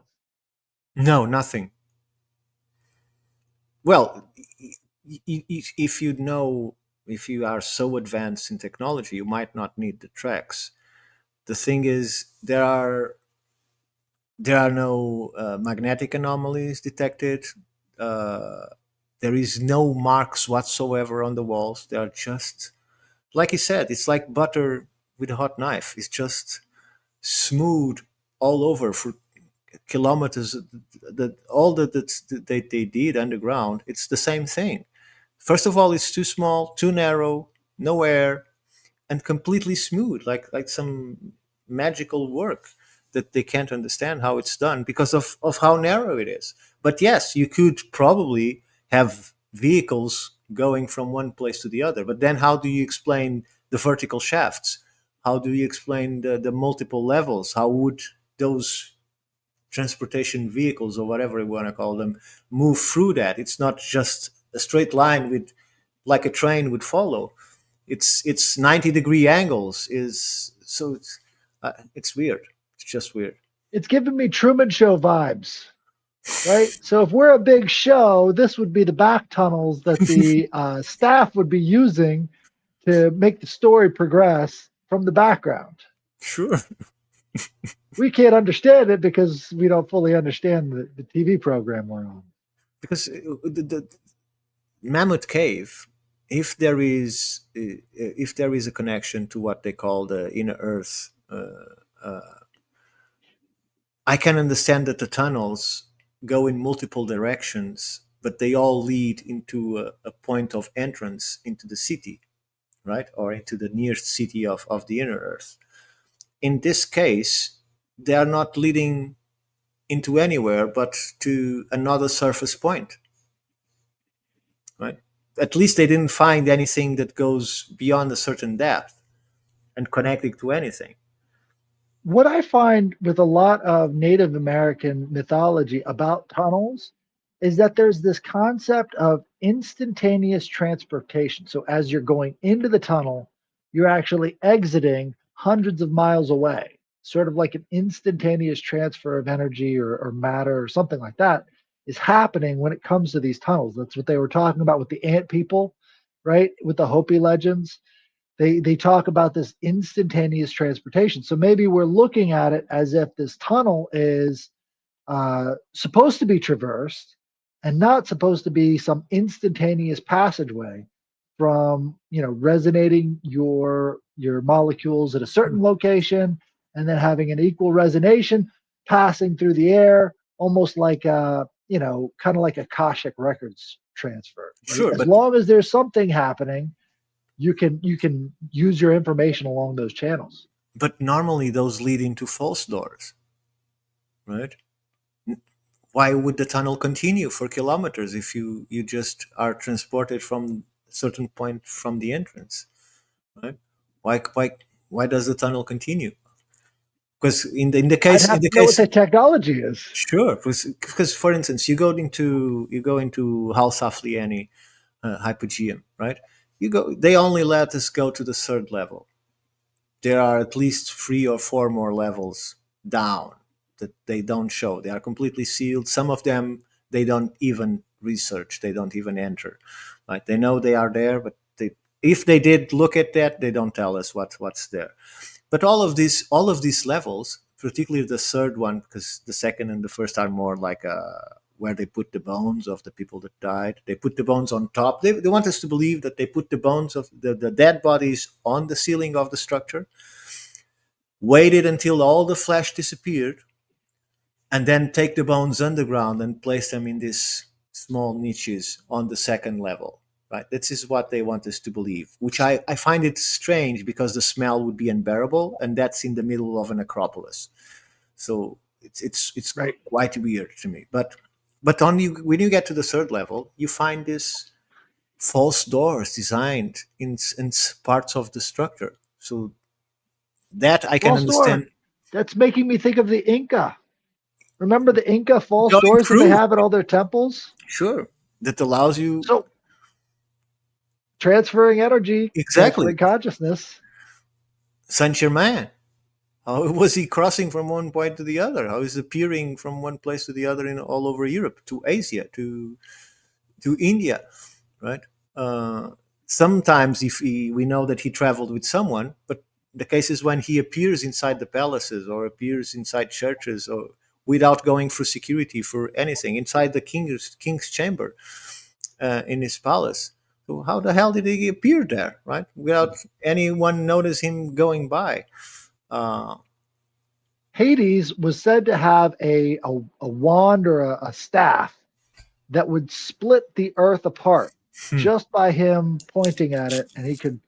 Speaker 2: No, nothing. Well, if you are so advanced in technology, you might not need the tracks. The thing is, there are no magnetic anomalies detected. There is no marks whatsoever on the walls. They are just, like you said, it's like butter with a hot knife. It's just smooth all over for kilometers. All that they did underground, it's the same thing. First of all, it's too small, too narrow, no air, and completely smooth, like some magical work that they can't understand how it's done because of how narrow it is. But yes, you could probably have vehicles going from one place to the other. But then how do you explain the vertical shafts? How do you explain the multiple levels? How would those transportation vehicles, or whatever you want to call them, move through that? It's not just a straight line with like a train would follow. It's 90-degree angles. It's weird. It's just weird.
Speaker 1: It's giving me Truman Show vibes, right? So if we're a big show, this would be the back tunnels that the staff would be using to make the story progress from the background.
Speaker 2: Sure.
Speaker 1: we can't understand it because we don't fully understand the TV program we're on.
Speaker 2: Because the Mammoth Cave, if there is a connection to what they call the inner Earth, I can understand that the tunnels go in multiple directions, but they all lead into a point of entrance into the city, right, or into the nearest city of the inner Earth. In this case, they are not leading into anywhere but to another surface point, right? At least they didn't find anything that goes beyond a certain depth and connecting to anything.
Speaker 1: What I find with a lot of Native American mythology about tunnels is that there's this concept of instantaneous transportation. So as you're going into the tunnel, you're actually exiting hundreds of miles away, sort of like an instantaneous transfer of energy or matter or something like that is happening when it comes to these tunnels. That's what they were talking about with the ant people, right? With the Hopi legends. They talk about this instantaneous transportation. So maybe we're looking at it as if this tunnel is supposed to be traversed and not supposed to be some instantaneous passageway from resonating your molecules at a certain location and then having an equal resonation passing through the air, almost like kind of like a Akashic records transfer. Right?
Speaker 2: Sure,
Speaker 1: As long as there's something happening, you can use your information along those channels.
Speaker 2: but normally those lead into false doors, right? Why would the tunnel continue for kilometers if you just are transported from a certain point from the entrance, right? Why does the tunnel continue? Because in the
Speaker 1: I'd
Speaker 2: case
Speaker 1: have to know what the technology is.
Speaker 2: sure, because for instance, you go into Hal Saflieni hypogeum, right? They only let us go to the third level. There are at least 3 or 4 more levels down that they don't show. They are completely sealed. Some of them they don't even research. They don't even enter. Right? They know they are there, but if they did look at that, they don't tell us what's there. But all of these levels, particularly the third one, because the second and the first are more like where they put the bones of the people that died. They put the bones on top. They want us to believe that they put the bones of the dead bodies on the ceiling of the structure, waited until all the flesh disappeared, and then take the bones underground and place them in these small niches on the second level. Right? This is what they want us to believe, which I find it strange because the smell would be unbearable, and that's in the middle of an acropolis. So it's
Speaker 1: Right.
Speaker 2: quite weird to me. But when you get to the third level, you find these false doors designed in parts of the structure. So that I can
Speaker 1: False door.
Speaker 2: understand.
Speaker 1: That's making me think of the Inca. Remember the Inca false
Speaker 2: Going
Speaker 1: doors that
Speaker 2: through.
Speaker 1: they have at all their temples?
Speaker 2: Sure, that allows you
Speaker 1: So transferring energy,
Speaker 2: exactly.
Speaker 1: transferring consciousness.
Speaker 2: Saint Germain. How was he crossing from one point to the other? How is he appearing from one place to the other in all over Europe, to Asia, to India, right? Sometimes we know that he traveled with someone, but the case is when he appears inside the palaces or appears inside churches or without going through security for anything, inside the king's chamber in his palace. So how the hell did he appear there, right? Without anyone notice him going by.
Speaker 1: Hades was said to have a wand or a staff that would split the earth apart just by him pointing at it, and he could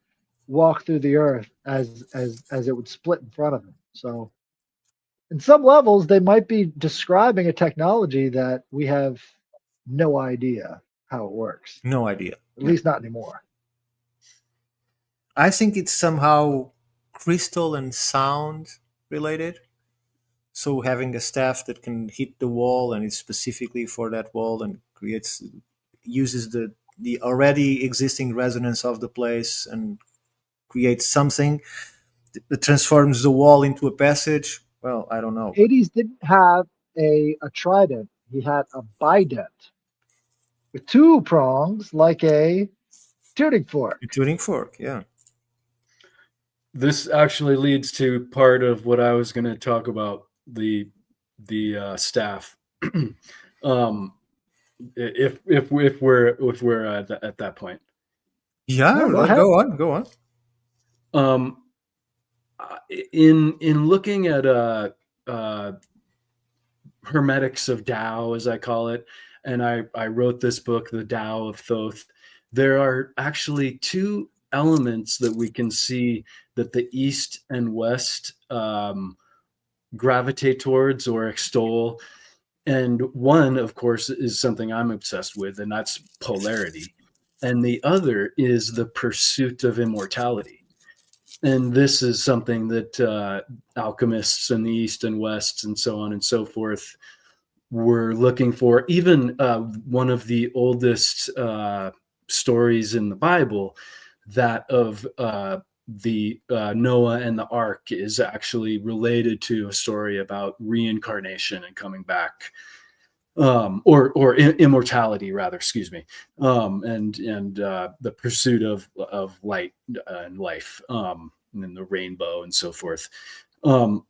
Speaker 1: walk through the earth as it would split in front of him. So in some levels, they might be describing a technology that we have no idea how it works.
Speaker 2: No idea.
Speaker 1: At least not anymore.
Speaker 2: I think it's somehow crystal and sound related. So having a staff that can hit the wall and it's specifically for that wall and uses the already existing resonance of the place and creates something that transforms the wall into a passage. Well, I don't know.
Speaker 1: Hades didn't have a trident. He had a bident with 2 prongs like a tuning fork.
Speaker 2: A tuning fork, yeah.
Speaker 3: This actually leads to part of what I was going to talk about the staff. If we're at that point.
Speaker 2: Yeah,
Speaker 1: No, go ahead.
Speaker 2: go on.
Speaker 3: In looking at hermetics of Tao, as I call it, and I wrote this book, The Tao of Thoth, there are actually two elements that we can see that the East and West gravitate towards or extol. And one, of course, is something I'm obsessed with, and that's polarity. And the other is the pursuit of immortality. And this is something that alchemists in the East and West and so on and so forth were looking for. Even one of the oldest stories in the Bible, that of the Noah and the Ark, is actually related to a story about reincarnation and coming back, or immortality, rather. Excuse me, and the pursuit of light and life, and the rainbow and so forth. But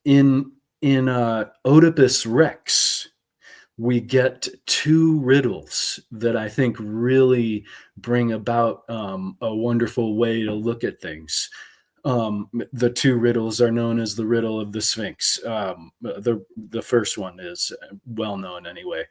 Speaker 3: in Oedipus Rex, we get two riddles that I think really bring about a wonderful way to look at things. The two riddles are known as the riddle of the Sphinx. The first one is well known anyway.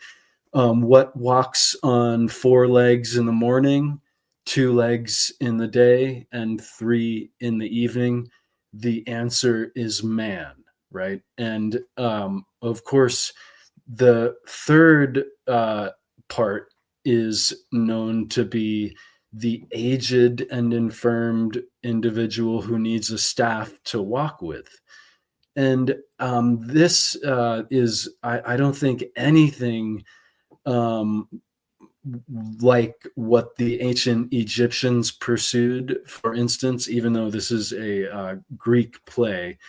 Speaker 3: What walks on 4 legs in the morning, 2 legs in the day, and 3 in the evening? The answer is man, right? And of course, the third part is known to be the aged and infirmed individual who needs a staff to walk with. And this is, I don't think, anything like what the ancient Egyptians pursued, for instance, even though this is a Greek play.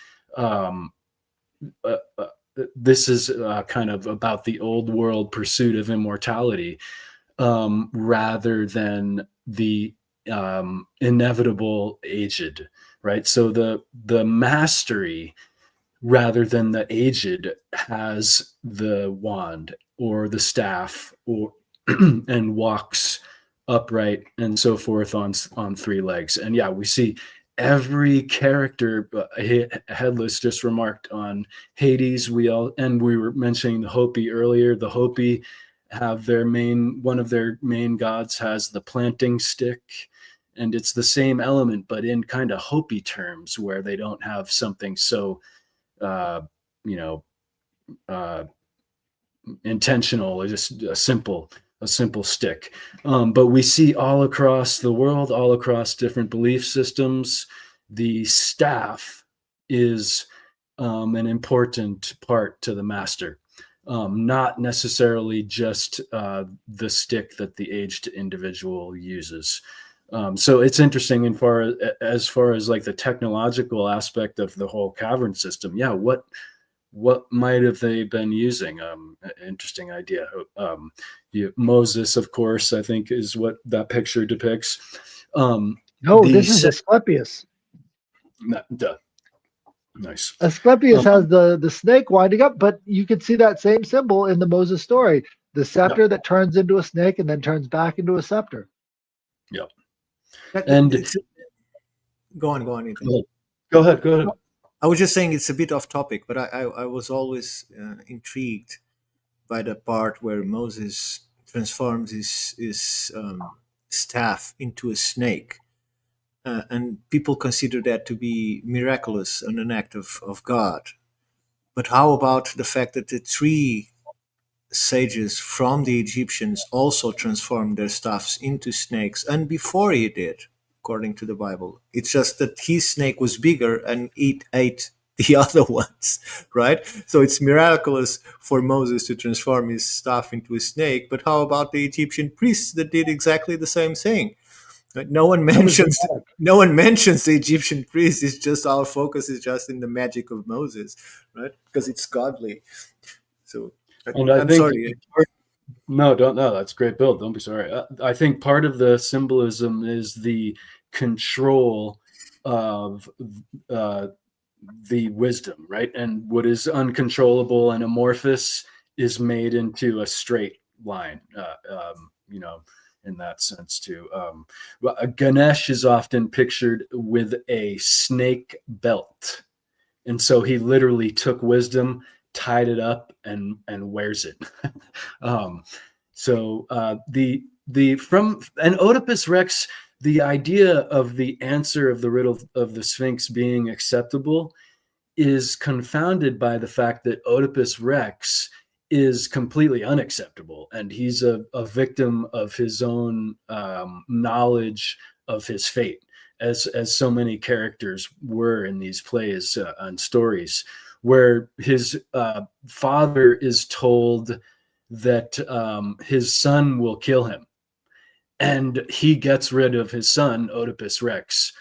Speaker 3: This is kind of about the old world pursuit of immortality, rather than the inevitable aged, right? So the mastery, rather than the aged, has the wand or the staff, or and walks upright and so forth on 3 legs. And yeah, we see every character. Headless just remarked on Hades. We were mentioning the Hopi earlier. The Hopi have one of their main gods has the planting stick, and it's the same element, but in kind of Hopi terms, where they don't have something so intentional, or just a simple stick. But we see all across the world, all across different belief systems, the staff is an important part to the master, not necessarily just the stick that the aged individual uses. So it's interesting as far as like the technological aspect of the whole cavern system. Yeah, what might have they been using? Interesting idea. Moses, of course, I think is what that picture depicts.
Speaker 1: No, this is Asclepius.
Speaker 3: Nice.
Speaker 1: Asclepius has the snake winding up, but you can see that same symbol in the Moses story. The scepter that turns into a snake and then turns back into a scepter.
Speaker 3: Yep.
Speaker 2: And go on, Ethan.
Speaker 3: Go ahead.
Speaker 2: I was just saying it's a bit off topic, but I was always intrigued by the part where Moses transforms his staff into a snake. And people consider that to be miraculous and an act of God. But how about the fact that the 3 sages from the Egyptians also transformed their staffs into snakes, and before he did, according to the Bible? It's just that his snake was bigger and it ate the other ones, right? So it's miraculous for Moses to transform his staff into a snake, but how about the Egyptian priests that did exactly the same thing? Right? No one mentions the Egyptian priests. It's just our focus is just in the magic of Moses, right? Because it's godly. So I'm sorry.
Speaker 3: No, that's a great build. Don't be sorry. I think part of the symbolism is the control of the wisdom, right? And what is uncontrollable and amorphous is made into a straight line, in that sense too. Ganesh is often pictured with a snake belt. And so he literally took wisdom, tied it up, and wears it. From an Oedipus Rex, the idea of the answer of the riddle of the Sphinx being acceptable is confounded by the fact that Oedipus Rex is completely unacceptable, and he's a victim of his own knowledge of his fate, as so many characters were in these plays and stories, where his father is told that his son will kill him, and he gets rid of his son, Oedipus Rex.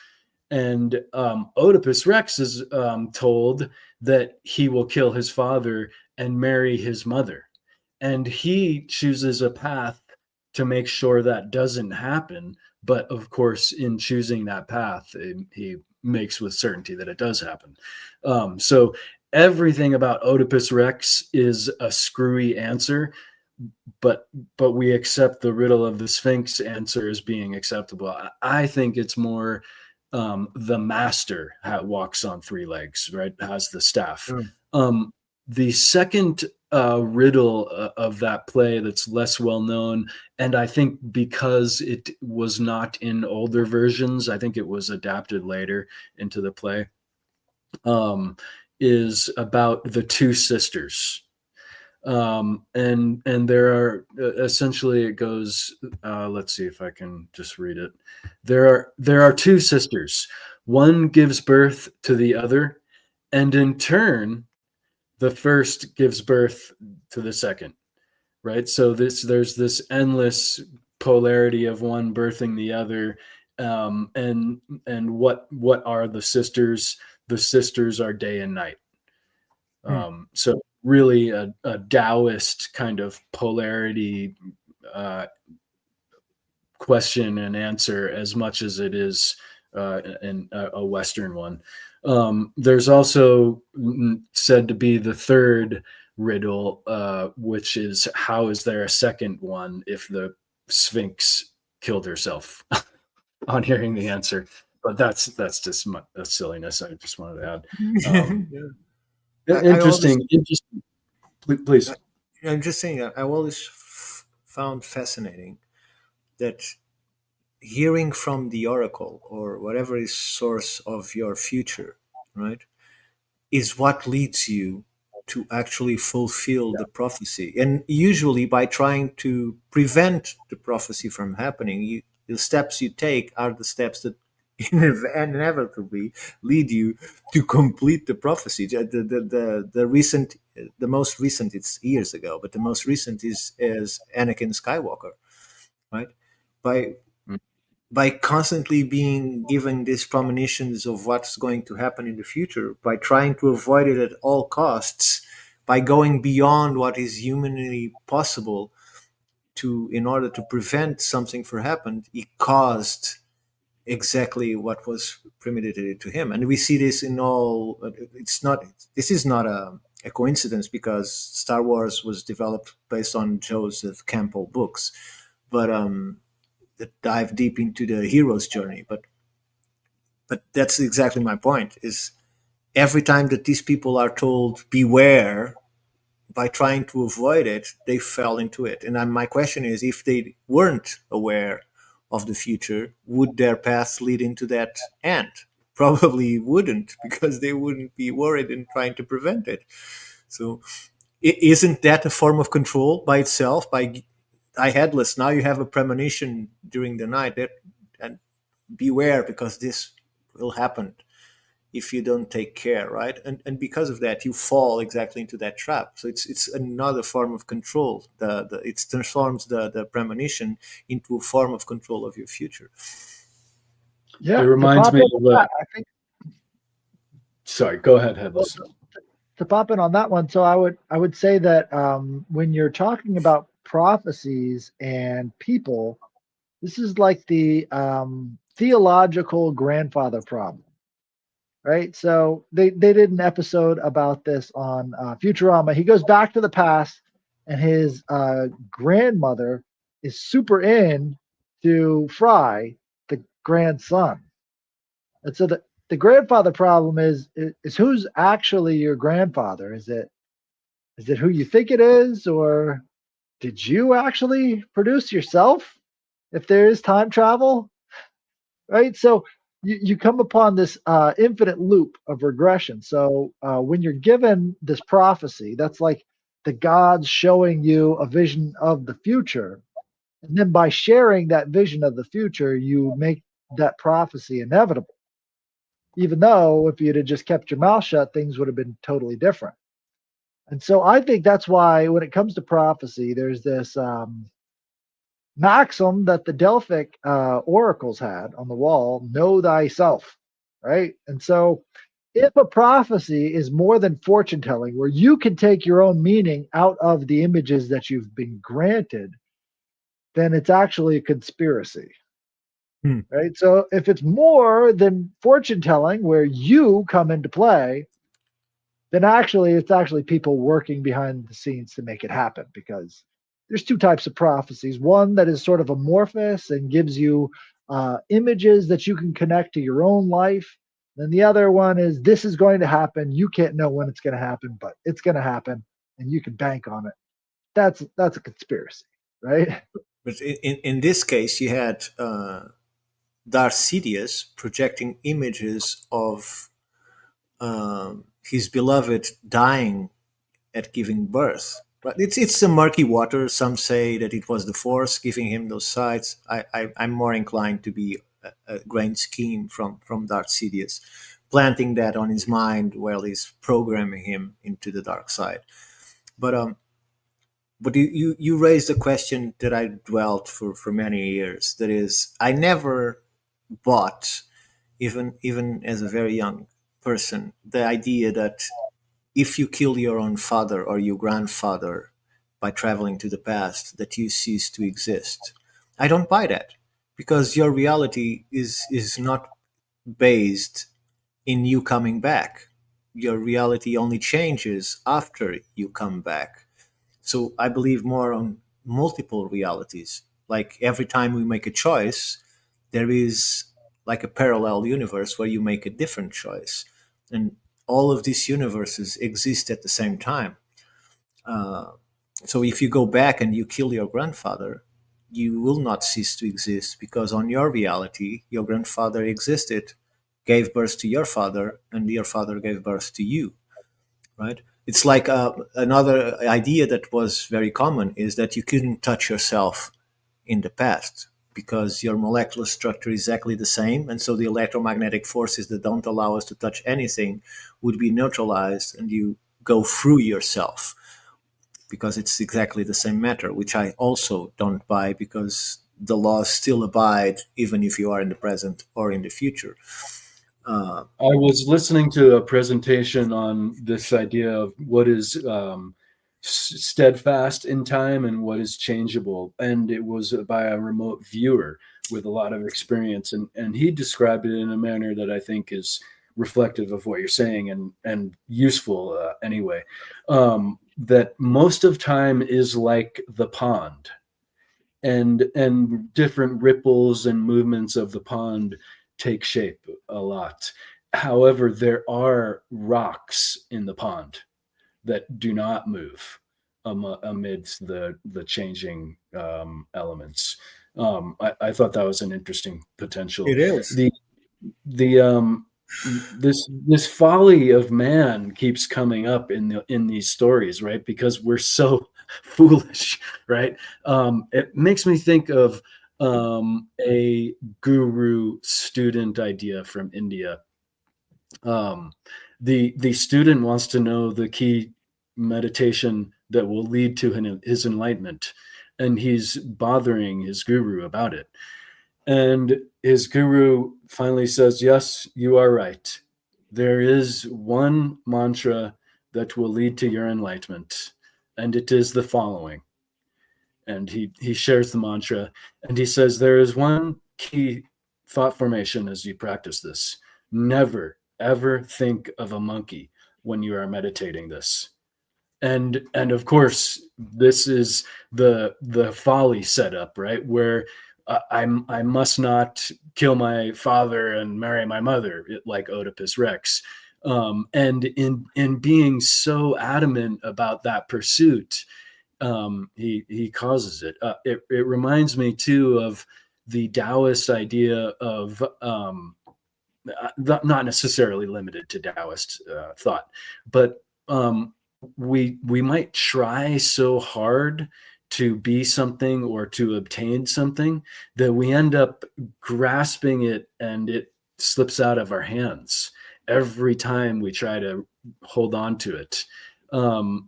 Speaker 3: And Oedipus Rex is told that he will kill his father and marry his mother. And he chooses a path to make sure that doesn't happen. But of course, in choosing that path, he makes with certainty that it does happen. So everything about Oedipus Rex is a screwy answer, but we accept the riddle of the Sphinx answer as being acceptable. I think it's more the master walks on three legs, right? Has the staff. The second riddle of that play that's less well known, and I think because it was not in older versions, I think it was adapted later into the play, is about the two sisters. And there are essentially, it goes, let's see if I can just read it. There are two sisters. One gives birth to the other, and in turn, the first gives birth to the second, right? So there's this endless polarity of one birthing the other. And what are the sisters? The sisters are day and night. So really a Taoist kind of polarity question and answer, as much as it is in a Western one. There's also said to be the third riddle, which is, how is there a second one if the Sphinx killed herself on hearing the answer? But that's just that's silliness. I just wanted to add. Interesting. Please.
Speaker 2: I'm just saying, I always found fascinating that hearing from the oracle, or whatever is source of your future, right, is what leads you to actually fulfill the prophecy. And usually by trying to prevent the prophecy from happening, the steps you take are the steps that inevitably lead you to complete the prophecy. The most recent, it's years ago, but the most recent is Anakin Skywalker, right? By constantly being given these premonitions of what's going to happen in the future, by trying to avoid it at all costs, by going beyond what is humanly possible in order to prevent something from happening, he caused exactly what was premeditated to him. And we see this in all. This is not a coincidence, because Star Wars was developed based on Joseph Campbell books, but that dive deep into the hero's journey. But that's exactly my point, is every time that these people are told beware, by trying to avoid it, they fell into it. And my question is, if they weren't aware of the future, would their path lead into that end? Probably wouldn't, because they wouldn't be worried and trying to prevent it. So isn't that a form of control by itself? By headless, now you have a premonition during the night, and beware, because this will happen if you don't take care, right? And because of that, you fall exactly into that trap. So it's another form of control. It transforms the premonition into a form of control of your future.
Speaker 1: Yeah,
Speaker 3: it reminds me of
Speaker 1: I think.
Speaker 3: Sorry, go ahead, Headless.
Speaker 1: To pop in on that one, so I would say that when you're talking about prophecies and people, this is like the theological grandfather problem. right? So they did an episode about this on Futurama. He goes back to the past, and his grandmother is super in to Fry, the grandson. And so the grandfather problem is who's actually your grandfather? Is it who you think it is, or did you actually produce yourself? If there is time travel, right? So you come upon this infinite loop of regression. So when you're given this prophecy, that's like the gods showing you a vision of the future. And then by sharing that vision of the future, you make that prophecy inevitable. Even though if you'd have just kept your mouth shut, things would have been totally different. And so I think that's why when it comes to prophecy, there's this maxim that the Delphic oracles had on the wall, know thyself, right? And so if a prophecy is more than fortune telling, where you can take your own meaning out of the images that you've been granted, then it's actually a conspiracy. Right? So if it's more than fortune telling, where you come into play, then actually it's actually people working behind the scenes to make it happen, because there's two types of prophecies. One that is sort of amorphous and gives you images that you can connect to your own life. Then the other one is this is going to happen. You can't know when it's going to happen, but it's going to happen, and you can bank on it. That's a conspiracy, right?
Speaker 2: But in this case, you had Darth Sidious projecting images of his beloved dying at giving birth. But it's a murky water. Some say that it was the Force giving him those sights. I'm more inclined to be a grand scheme from Darth Sidious, planting that on his mind while he's programming him into the dark side. But you raised a question that I dwelt for many years. That is, I never bought, even as a very young person, the idea that if you kill your own father or your grandfather by traveling to the past, that you cease to exist. I don't buy that, because your reality is not based in you coming back. Your reality only changes after you come back. So I believe more on multiple realities. Like every time we make a choice, there is like a parallel universe where you make a different choice. And all of these universes exist at the same time. Uh, so if you go back and you kill your grandfather, you will not cease to exist, because on your reality, your grandfather existed, gave birth to your father, and your father gave birth to you, right? It's like another idea that was very common is that you couldn't touch yourself in the past because your molecular structure is exactly the same. And so the electromagnetic forces that don't allow us to touch anything would be neutralized, and you go through yourself because it's exactly the same matter, which I also don't buy, because the laws still abide even if you are in the present or in the future.
Speaker 3: I was listening to a presentation on this idea of what is steadfast in time and what is changeable, and it was by a remote viewer with a lot of experience, and he described it in a manner that I think is reflective of what you're saying and useful anyway. That most of time is like the pond, and different ripples and movements of the pond take shape a lot. However, there are rocks in the pond that do not move amidst the changing elements. I thought that was an interesting potential.
Speaker 2: It is.
Speaker 3: This folly of man keeps coming up in these stories, right? Because we're so foolish, right? It makes me think of a guru student idea from India. The student wants to know the key meditation that will lead to his enlightenment, and he's bothering his guru about it. And his guru finally says, yes, you are right. There is one mantra that will lead to your enlightenment, and it is the following. And he shares the mantra, and he says, there is one key thought formation as you practice this. Never, ever think of a monkey when you are meditating this. And of course, this is the folly setup, right? Where I must not kill my father and marry my mother, like Oedipus Rex. And in being so adamant about that pursuit, he causes it. It reminds me too of the Taoist idea of not necessarily limited to Taoist thought, but we might try so hard to be something or to obtain something that we end up grasping it and it slips out of our hands every time we try to hold on to it, or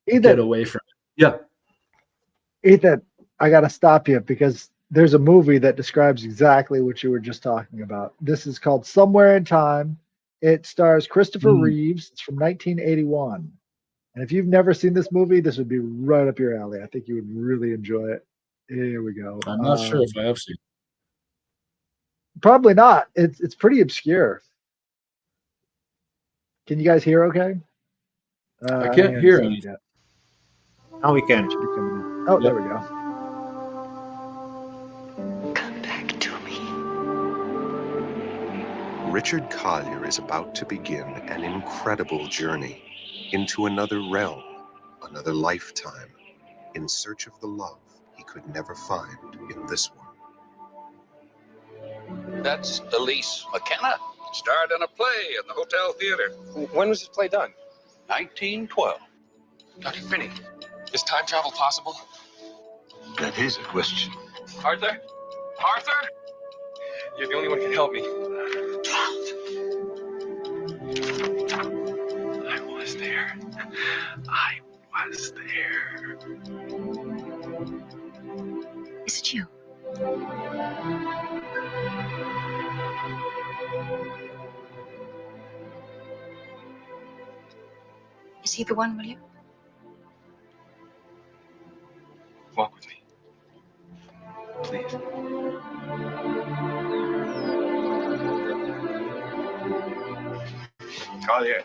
Speaker 3: get away from it. Yeah.
Speaker 1: Ethan, I got to stop you because there's a movie that describes exactly what you were just talking about. This is called Somewhere in Time. It stars Christopher Reeves. It's from 1981. And if you've never seen this movie, this would be right up your alley. I think you would really enjoy it. Here we go.
Speaker 3: I'm not sure if I have seen it.
Speaker 1: Probably not. It's pretty obscure. Can you guys hear okay?
Speaker 3: I can't hear anything.
Speaker 1: Yet.
Speaker 2: Now we can.
Speaker 1: Oh, there we go.
Speaker 6: Come back to me.
Speaker 7: Richard Collier is about to begin an incredible journey into another realm, another lifetime, in search of the love he could never find in this one.
Speaker 8: That's Elise McKenna. Starred in a play in the Hotel Theater.
Speaker 9: When was this play done?
Speaker 8: 1912.
Speaker 9: Dr. Finney, is time travel possible?
Speaker 8: That is a question.
Speaker 9: Arthur? Arthur? You're the only one who can help me. I was there. I was there.
Speaker 6: Is it you? Is he the one, will you?
Speaker 9: Walk with me. Please.
Speaker 8: Collier,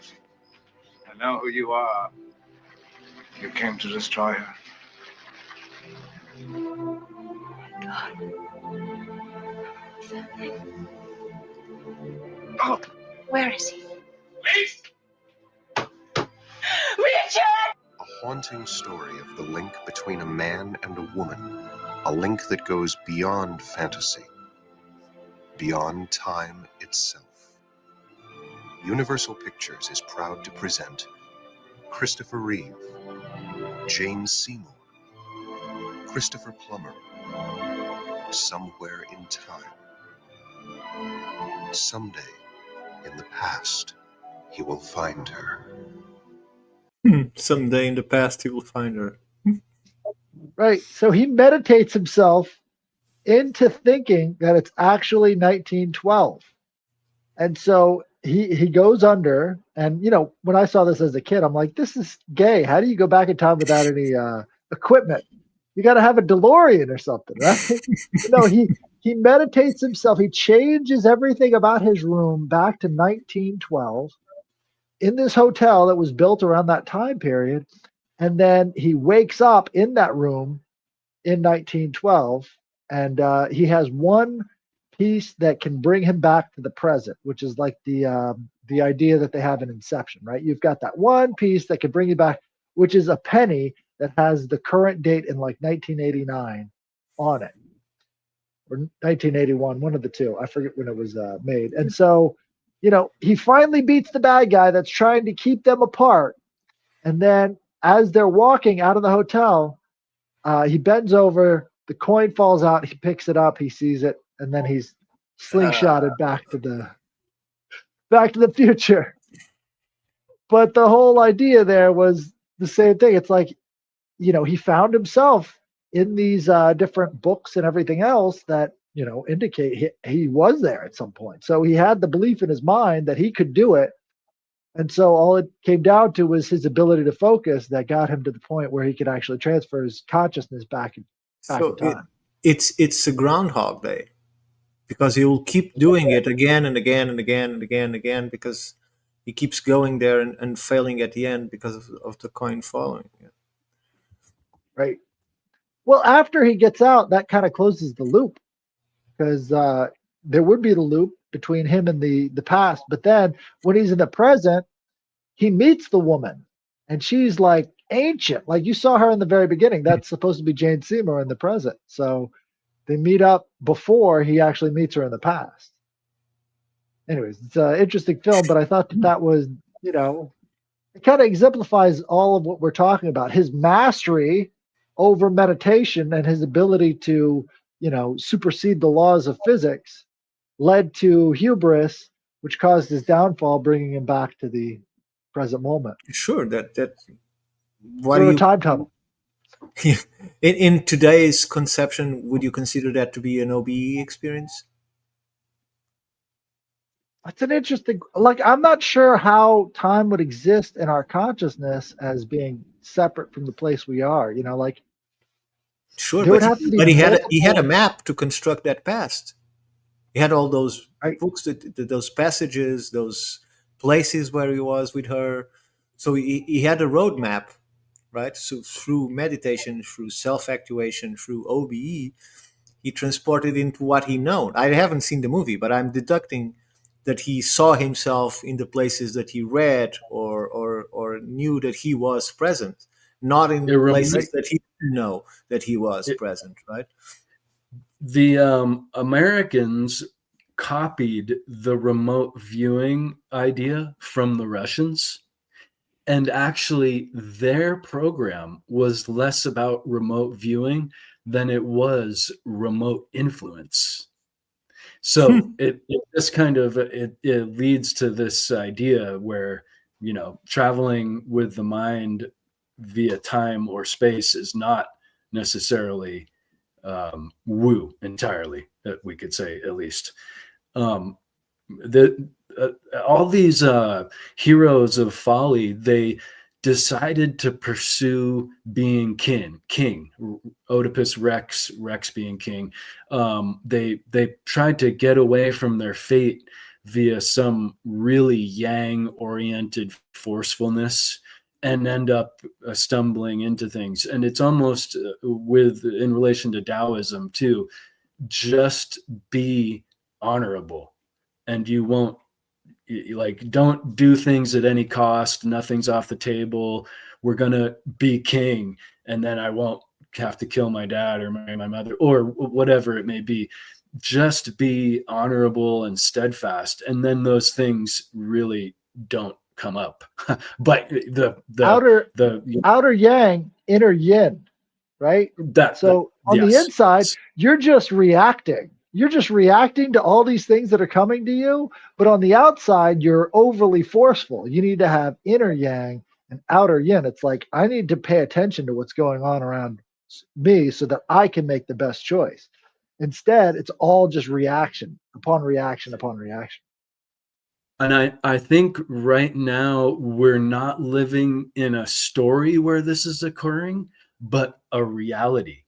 Speaker 8: I know who you are. You came to destroy her.
Speaker 6: God. Is that thing?
Speaker 8: Oh,
Speaker 6: Where is he?
Speaker 8: Elise!
Speaker 6: Richard!
Speaker 7: A haunting story of the link between a man and a woman, a link that goes beyond fantasy, beyond time itself. Universal Pictures is proud to present Christopher Reeve, Jane Seymour, Christopher Plummer, Somewhere in Time. Someday, in the past, he will find her.
Speaker 2: Someday in the past, he will find her.
Speaker 1: Right. So he meditates himself into thinking that it's actually 1912. And so he goes under, and when I saw this as a kid, I'm like, this is gay. How do you go back in time without any equipment? You got to have a DeLorean or something, right? No, he meditates himself. He changes everything about his room back to 1912 in this hotel that was built around that time period. And then he wakes up in that room in 1912, and he has one piece that can bring him back to the present, which is like the idea that they have in Inception, right? You've got that one piece that can bring you back, which is a penny that has the current date in like 1989 on it, or 1981, one of the two. I forget when it was made. And so, he finally beats the bad guy that's trying to keep them apart. And then as they're walking out of the hotel, he bends over, the coin falls out, he picks it up, he sees it, and then he's slingshotted back to the future. But the whole idea there was the same thing. It's like, he found himself in these different books and everything else that, indicate he was there at some point. So he had the belief in his mind that he could do it. And so all it came down to was his ability to focus that got him to the point where he could actually transfer his consciousness back in time.
Speaker 2: It's a Groundhog Day. because he will keep doing it again and again and again and again and again, because he keeps going there and failing at the end because of the coin falling. Yeah.
Speaker 1: Right. Well, after he gets out, that kind of closes the loop, because there would be the loop between him and the past. But then when he's in the present, he meets the woman, and she's like ancient. Like you saw her in the very beginning. That's supposed to be Jane Seymour in the present. So they meet up before he actually meets her in the past. Anyways, it's an interesting film, but I thought that was, you know, it kind of exemplifies all of what we're talking about. His mastery over meditation and his ability to, you know, supersede the laws of physics led to hubris, which caused his downfall, bringing him back to the present moment
Speaker 2: Sure, that why do
Speaker 1: through a
Speaker 2: you
Speaker 1: time tunnel.
Speaker 2: in today's conception, would you consider that to be an OBE experience?
Speaker 1: That's an interesting, like, I'm not sure how time would exist in our consciousness as being separate from the place we are. You know, like
Speaker 2: Sure,
Speaker 1: there would have to be
Speaker 2: he had a
Speaker 1: multiple,
Speaker 2: map to construct that past. He had all those
Speaker 1: right?
Speaker 2: books, those passages, those places where he was with her. So he had a roadmap, right? So through meditation, through self-actuation, through OBE, he transported into what he known. I haven't seen the movie, but I'm deducting that he saw himself in the places that he read or knew that he was present, not in
Speaker 3: It
Speaker 2: places
Speaker 3: remi-
Speaker 2: that he didn't know that he was present, right?
Speaker 3: the Americans copied the remote viewing idea from the Russians. And actually, their program was less about remote viewing than it was remote influence. So it just kind of it leads to this idea where, you know, traveling with the mind via time or space is not necessarily woo entirely, that we could say, at least. The all these heroes of folly, they decided to pursue being king. Oedipus Rex being king. They tried to get away from their fate via some really yang oriented forcefulness, and end up stumbling into things. And it's almost with in relation to Taoism too, just be honorable, and you won't, like, don't do things at any cost. Nothing's off the table. We're gonna be king, and then I won't have to kill my dad or marry my mother or whatever it may be. Just be honorable and steadfast, and then those things really don't come up. But
Speaker 1: outer
Speaker 3: the
Speaker 1: outer yang, inner yin, right? So on the
Speaker 3: yes.
Speaker 1: inside, you're just reacting. You're just reacting to all these things that are coming to you. But on the outside, you're overly forceful. You need to have inner yang and outer yin. It's like, I need to pay attention to what's going on around me so that I can make the best choice. Instead, it's all just reaction upon reaction upon reaction.
Speaker 3: And I think right now we're not living in a story where this is occurring, but a reality.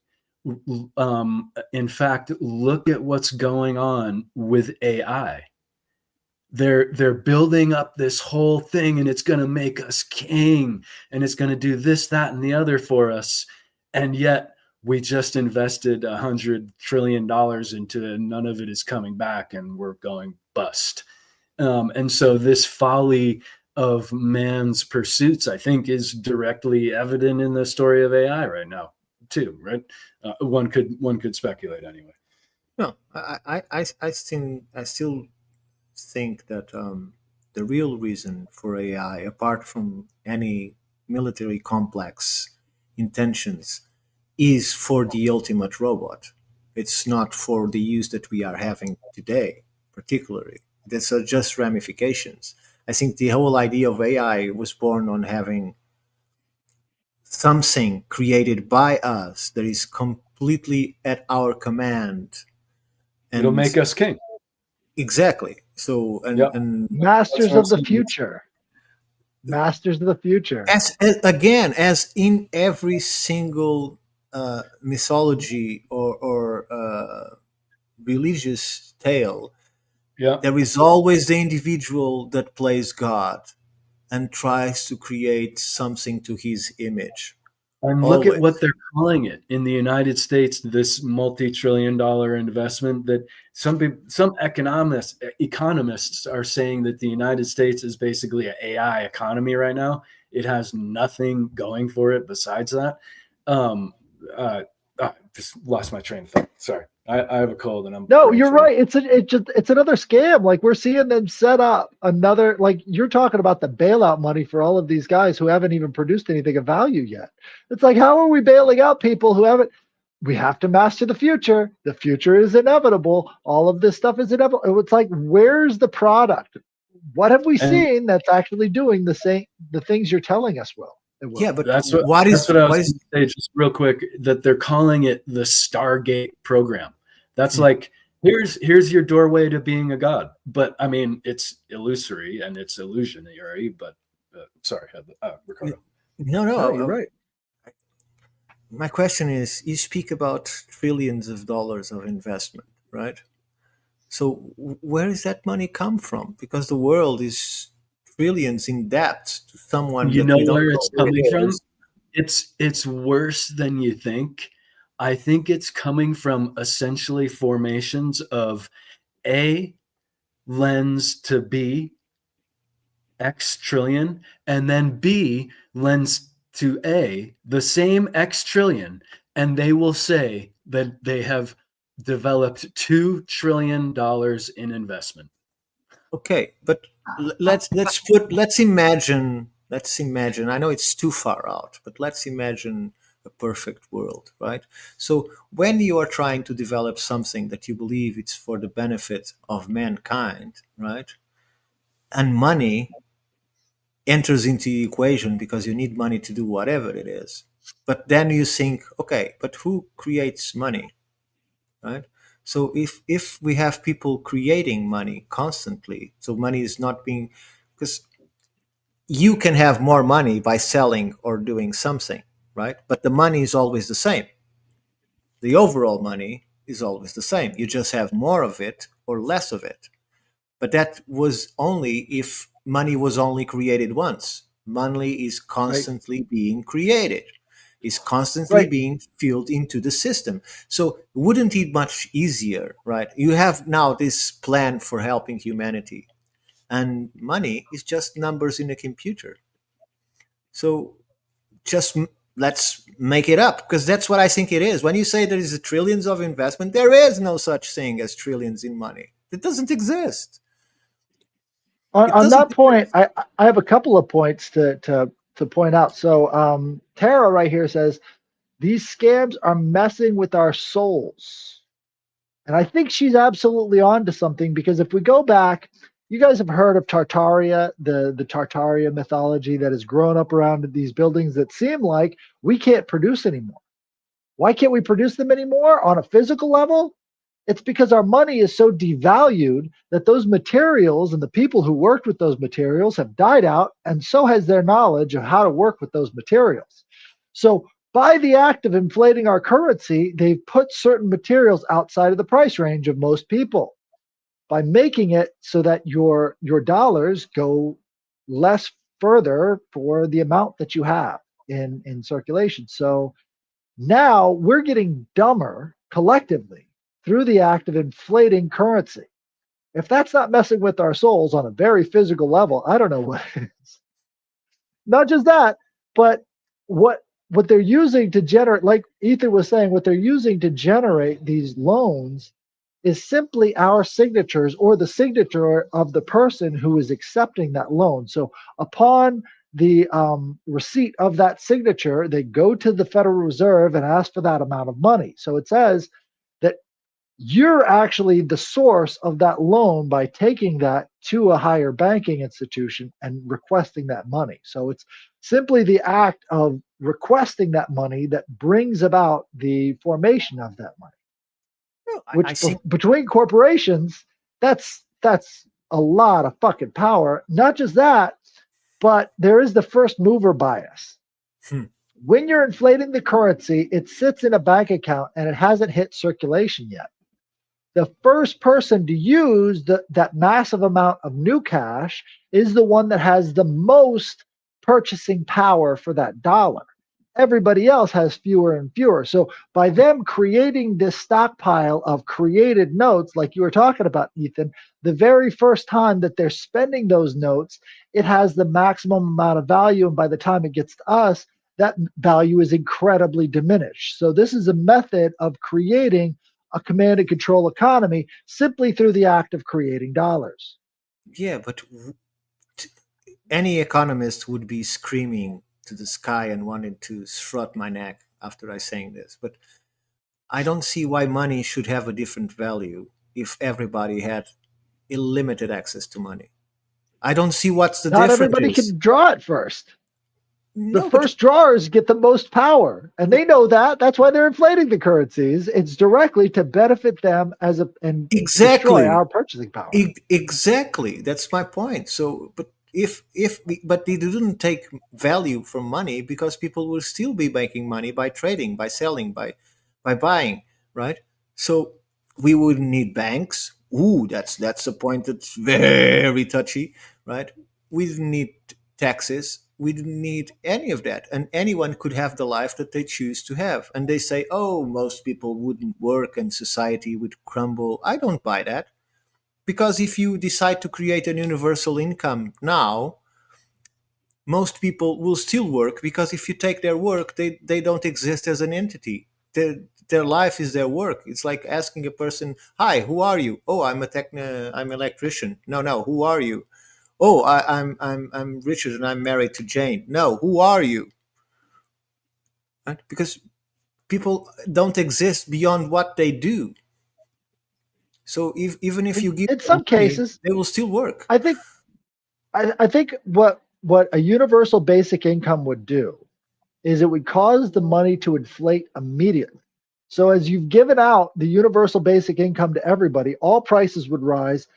Speaker 3: In fact, look at what's going on with AI. They're building up this whole thing, and it's going to make us king, and it's going to do this, that, and the other for us. And yet we just invested $100 trillion into it, and none of it is coming back, and we're going bust. And so this folly of man's pursuits, I think, is directly evident in the story of AI right now, too. Right? One could speculate anyway.
Speaker 2: No, I still think that the real reason for AI, apart from any military complex intentions, is for the ultimate robot. It's not for the use that we are having today, particularly. These are just ramifications. I think the whole idea of AI was born on having something created by us that is completely at our command. And
Speaker 3: it'll make us king.
Speaker 2: Exactly. So, and
Speaker 1: masters of the future. Masters of the future.
Speaker 2: As in every single mythology or religious tale,
Speaker 3: Yeah.
Speaker 2: there is always the individual that plays God and tries to create something to his image.
Speaker 3: And look at
Speaker 2: Always.
Speaker 3: what they're calling it in the United States, this multi-trillion-dollar investment that some economists are saying that the United States is basically an AI economy right now. It has nothing going for it besides that. Just lost my train of thought. Sorry. I have a cold and I'm
Speaker 1: No, you're right. It's another scam. Like we're seeing them set up another, like you're talking about the bailout money for all of these guys who haven't even produced anything of value yet. It's like, how are we bailing out people who haven't? We have to master the future. The future is inevitable. All of this stuff is inevitable. It's like, where's the product? What have we seen that's actually doing the things you're telling us will?
Speaker 2: Yeah, but
Speaker 3: that's what I was going to say just real quick, that they're calling it the Stargate program. That's like, here's your doorway to being a god. But I mean, it's illusory and it's illusionary, but sorry, Ricardo.
Speaker 2: No,
Speaker 1: you're right.
Speaker 2: My question is, you speak about trillions of dollars of investment, right? So where does that money come from? Because the world is trillions in debt to someone
Speaker 3: you
Speaker 2: that
Speaker 3: know
Speaker 2: we don't
Speaker 3: where
Speaker 2: know
Speaker 3: it's
Speaker 2: who
Speaker 3: coming
Speaker 2: it
Speaker 3: from.
Speaker 2: is.
Speaker 3: It's worse than you think. I think it's coming from essentially formations of A lends to B X trillion, and then B lends to A the same X trillion, and they will say that they have developed $2 trillion in investment.
Speaker 2: Okay, but let's imagine. I know it's too far out, but let's imagine a perfect world, right? So when you are trying to develop something that you believe it's for the benefit of mankind, right? And money enters into the equation because you need money to do whatever it is. But then you think, okay, but who creates money, right? So if we have people creating money constantly, so money is not being, because you can have more money by selling or doing something, right? But the money is always the same. The overall money is always the same. You just have more of it or less of it. But that was only if money was only created once. Money is constantly being created, is constantly being filled into the system. So wouldn't it much easier, right? You have now this plan for helping humanity, and money is just numbers in a computer. So just let's make it up, because that's what I think it is. When you say there is a trillions of investment, there is no such thing as trillions in money. It doesn't exist.
Speaker 1: On that point, I have a couple of points to point out. So Tara right here says these scams are messing with our souls, and I think she's absolutely on to something, because if we go back, you guys have heard of Tartaria, the Tartaria mythology that has grown up around these buildings that seem like we can't produce anymore. Why can't we produce them anymore on a physical level? It's because our money is so devalued that those materials and the people who worked with those materials have died out, and so has their knowledge of how to work with those materials. So by the act of inflating our currency, they've put certain materials outside of the price range of most people by making it so that your dollars go less further for the amount that you have in circulation. So now we're getting dumber collectively through the act of inflating currency. If that's not messing with our souls on a very physical level, I don't know what is. Not just that, but what they're using to generate, like Ethan was saying, what they're using to generate these loans is simply our signatures or the signature of the person who is accepting that loan. So upon the receipt of that signature, they go to the Federal Reserve and ask for that amount of money. So it says that you're actually the source of that loan by taking that to a higher banking institution and requesting that money. So it's simply the act of requesting that money that brings about the formation of that money. Which between corporations, that's a lot of fucking power. Not just that, but there is the first mover bias. When you're inflating the currency, it sits in a bank account and it hasn't hit circulation yet. The first person to use that massive amount of new cash is the one that has the most purchasing power for that dollar. Everybody else has fewer and fewer. So by them creating this stockpile of created notes, like you were talking about, Ethan, the very first time that they're spending those notes, it has the maximum amount of value. And by the time it gets to us, that value is incredibly diminished. So this is a method of creating a command and control economy simply through the act of creating dollars.
Speaker 2: Yeah, but any economist would be screaming to the sky and wanting to strut my neck after I saying this. But I don't see why money should have a different value if everybody had unlimited access to money. I don't see what's the
Speaker 1: Not
Speaker 2: difference
Speaker 1: everybody
Speaker 2: is.
Speaker 1: can draw it first. The
Speaker 2: No, but
Speaker 1: first drawers get the most power, and they know that. That's why they're inflating the currencies. It's directly to benefit them and destroy
Speaker 2: exactly,
Speaker 1: our purchasing power.
Speaker 2: exactly. That's my point. So, but but they didn't take value from money because people will still be making money by trading, by selling, by buying, right? So we wouldn't need banks. Ooh, that's a point that's very touchy, right? We didn't need taxes. We didn't need any of that, and anyone could have the life that they choose to have. And they say, "Oh, most people wouldn't work, and society would crumble." I don't buy that, because if you decide to create an universal income now, most people will still work, because if you take their work, they don't exist as an entity. Their life is their work. It's like asking a person, "Hi, who are you?" "Oh, I'm an electrician." No, who are you?" "Oh, I'm Richard and I'm married to Jane." "No, who are you?" Right? Because people don't exist beyond what they do. So even if you give
Speaker 1: In
Speaker 2: them
Speaker 1: some
Speaker 2: money,
Speaker 1: cases,
Speaker 2: they will still work.
Speaker 1: I think I think what a universal basic income would do is it would cause the money to inflate immediately. So as you've given out the universal basic income to everybody, all prices would rise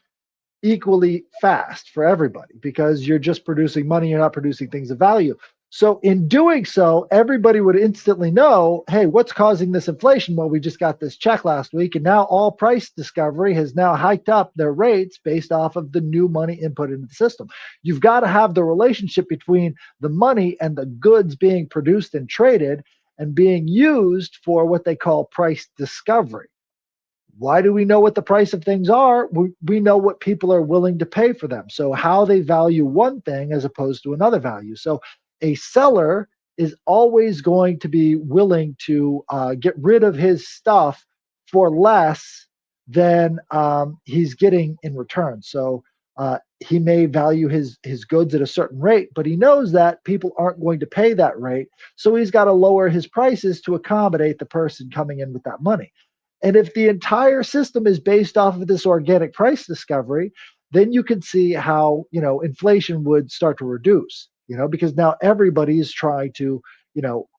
Speaker 1: equally fast for everybody because you're just producing money, you're not producing things of value. So in doing so, everybody would instantly know, hey, what's causing this inflation? Well, we just got this check last week, and now all price discovery has now hiked up their rates based off of the new money input into the system. You've got to have the relationship between the money and the goods being produced and traded and being used for what they call price discovery. Why do we know what the price of things are? We know what people are willing to pay for them. So how they value one thing as opposed to another value. So a seller is always going to be willing to get rid of his stuff for less than he's getting in return. So he may value his goods at a certain rate, but he knows that people aren't going to pay that rate. So he's got to lower his prices to accommodate the person coming in with that money. And if the entire system is based off of this organic price discovery, then you can see how, inflation would start to reduce, because now everybody is trying to,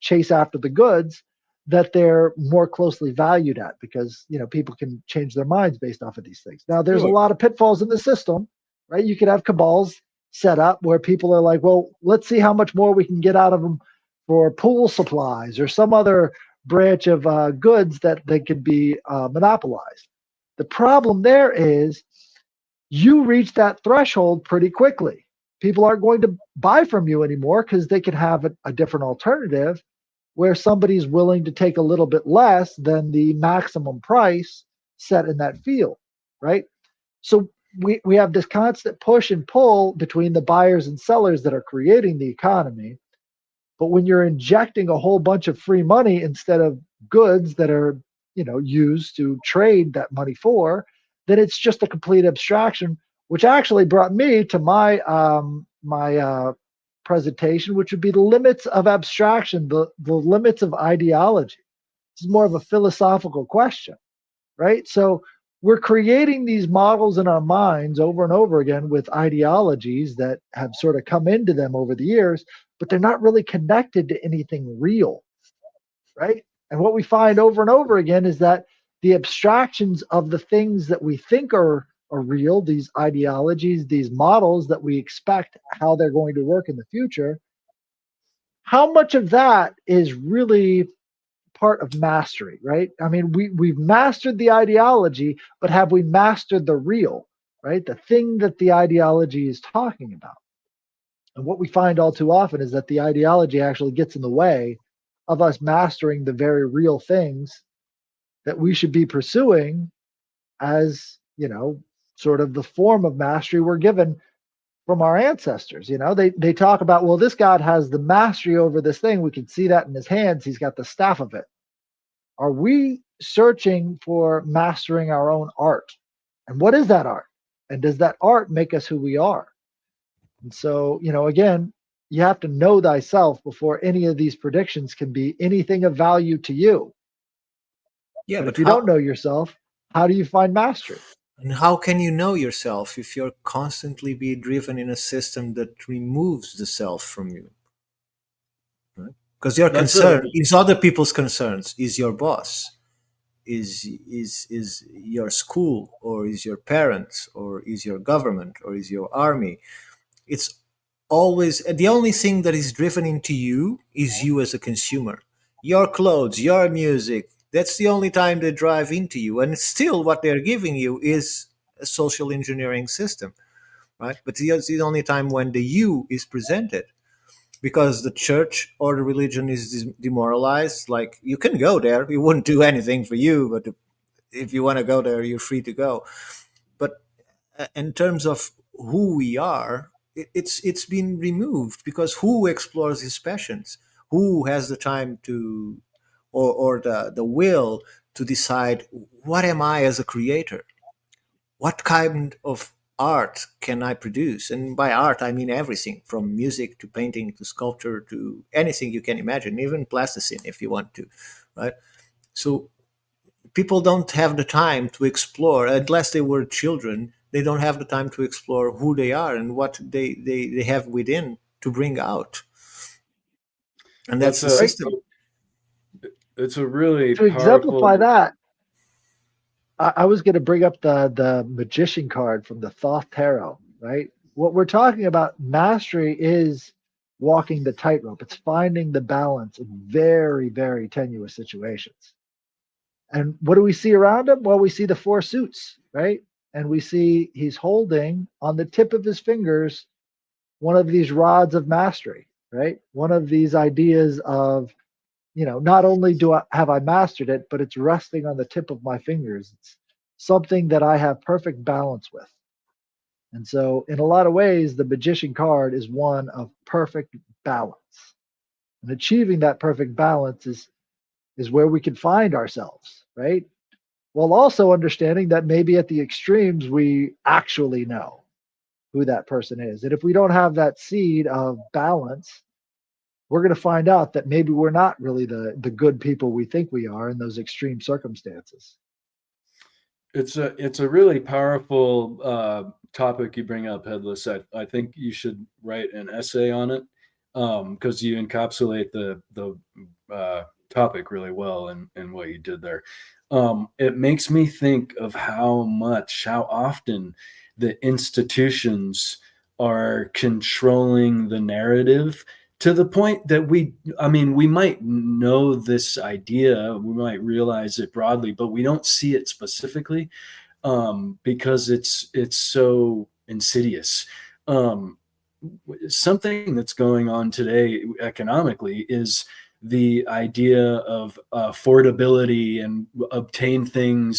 Speaker 1: chase after the goods that they're more closely valued at because, people can change their minds based off of these things. Now, there's a
Speaker 2: Sure.
Speaker 1: lot of pitfalls in the system, right? You could have cabals set up where people are like, well, let's see how much more we can get out of them for pool supplies or some other branch of goods that they could be monopolized. The problem there is you reach that threshold pretty quickly. People aren't going to buy from you anymore because they can have a different alternative where somebody's willing to take a little bit less than the maximum price set in that field, right? So we have this constant push and pull between the buyers and sellers that are creating the economy. But when you're injecting a whole bunch of free money instead of goods that are, used to trade that money for, then it's just a complete abstraction, which actually brought me to my presentation, which would be the limits of abstraction, the limits of ideology. This is more of a philosophical question, right? So we're creating these models in our minds over and over again with ideologies that have sort of come into them over the years, but they're not really connected to anything real, right? And what we find over and over again is that the abstractions of the things that we think are real, these ideologies, these models that we expect how they're going to work in the future, how much of that is really part of mastery, right? I mean, we've mastered the ideology, but have we mastered the real, right? The thing that the ideology is talking about. And what we find all too often is that the ideology actually gets in the way of us mastering the very real things that we should be pursuing as, sort of the form of mastery we're given from our ancestors. They talk about, well, this God has the mastery over this thing. We can see that in his hands. He's got the staff of it. Are we searching for mastering our own art? And what is that art? And does that art make us who we are? And so, again, you have to know thyself before any of these predictions can be anything of value to you.
Speaker 2: Yeah,
Speaker 1: But
Speaker 2: but
Speaker 1: if you don't know yourself, how do you find mastery?
Speaker 2: and how can you know yourself if you're constantly being driven in a system that removes the self from you? Because your concern is other people's concerns, is your boss, is your school, or is your parents, or is your government, or is your army. It's always the only thing that is driven into you is you as a consumer. Your clothes, your music, that's the only time they drive into you. And still what they're giving you is a social engineering system, right? But it's the only time when the you is presented, because the church or the religion is demoralized. Like, you can go there, it wouldn't do anything for you, but if you want to go there, you're free to go. But in terms of who we are, it's been removed, because who explores his passions? Who has the time to, or the will to decide, what am I as a creator? What kind of art can I produce? And by art, I mean everything from music to painting to sculpture to anything you can imagine, even plasticine if you want to, right? So people don't have the time to explore, unless they were children. They don't have the time to explore who they are and what they have within to bring out. And that's the system.
Speaker 3: It's a really
Speaker 1: To exemplify
Speaker 3: powerful.
Speaker 1: that, I was going to bring up the magician card from the Thoth Tarot, right? What we're talking about, mastery, is walking the tightrope. It's finding the balance in very, very tenuous situations. And what do we see around him? Well, we see the four suits, right? And we see he's holding on the tip of his fingers one of these rods of mastery, right? One of these ideas of, not only have I mastered it, but it's resting on the tip of my fingers. It's something that I have perfect balance with. And so, in a lot of ways, the magician card is one of perfect balance. And achieving that perfect balance is where we can find ourselves, right? While also understanding that maybe at the extremes, we actually know who that person is. And if we don't have that seed of balance, we're going to find out that maybe we're not really the good people we think we are in those extreme circumstances.
Speaker 3: It's a really powerful topic you bring up, Headless. I think you should write an essay on it, because you encapsulate the topic really well in what you did there. It makes me think of how often the institutions are controlling the narrative, to the point that we might know this idea, we might realize it broadly, but we don't see it specifically, because it's so insidious. Something that's going on today economically is the idea of affordability and obtain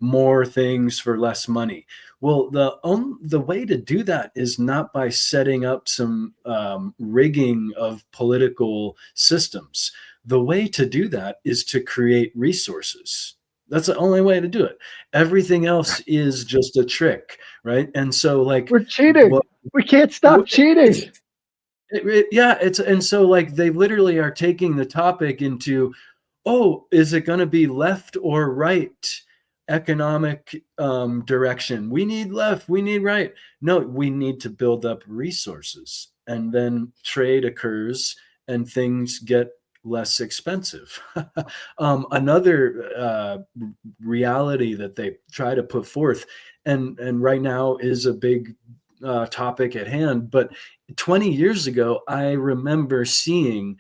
Speaker 3: more things for less money. Well, the way to do that is not by setting up some rigging of political systems. The way to do that is to create resources. That's the only way to do it. Everything else is just a trick, right? And so, like,
Speaker 1: we're cheating. We can't stop cheating.
Speaker 3: And so, like, they literally are taking the topic into, oh, is it going to be left or right economic direction? We need left, we need right. No, we need to build up resources, and then trade occurs and things get less expensive. Another reality that they try to put forth, and right now is a big topic at hand, but 20 years ago, I remember seeing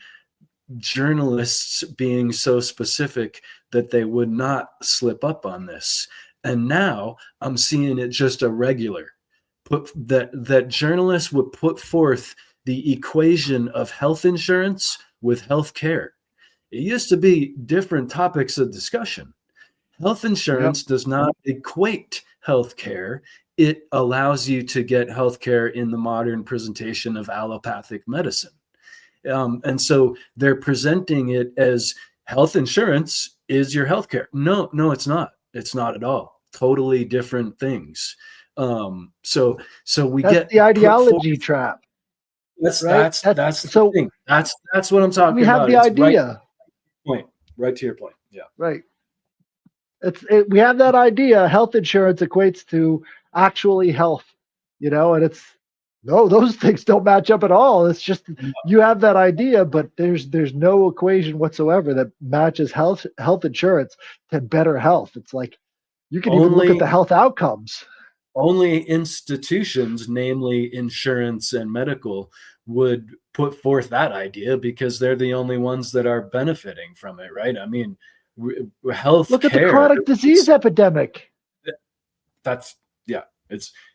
Speaker 3: journalists being so specific that they would not slip up on this. And now I'm seeing it just a regular that journalists would put forth the equation of health insurance with health care. It used to be different topics of discussion. Health insurance does not equate health care. It allows you to get health care in the modern presentation of allopathic medicine. And so they're presenting it as health insurance is your health care. No, it's not. It's not at all. Totally different things. So we
Speaker 1: That's
Speaker 3: get
Speaker 1: the ideology trap.
Speaker 3: That's
Speaker 1: so
Speaker 3: the thing. That's what I'm talking
Speaker 1: we have
Speaker 3: about.
Speaker 1: the idea.
Speaker 3: Right to your point. Yeah.
Speaker 1: Right. We have that idea. Health insurance equates to actually health, and it's no, those things don't match up at all. It's just you have that idea, but there's no equation whatsoever that matches health insurance to better health. It's like you can even look at the health outcomes.
Speaker 3: Only institutions, namely insurance and medical, would put forth that idea because they're the only ones that are benefiting from it, right? I mean, health
Speaker 1: Look at the
Speaker 3: care,
Speaker 1: chronic disease epidemic.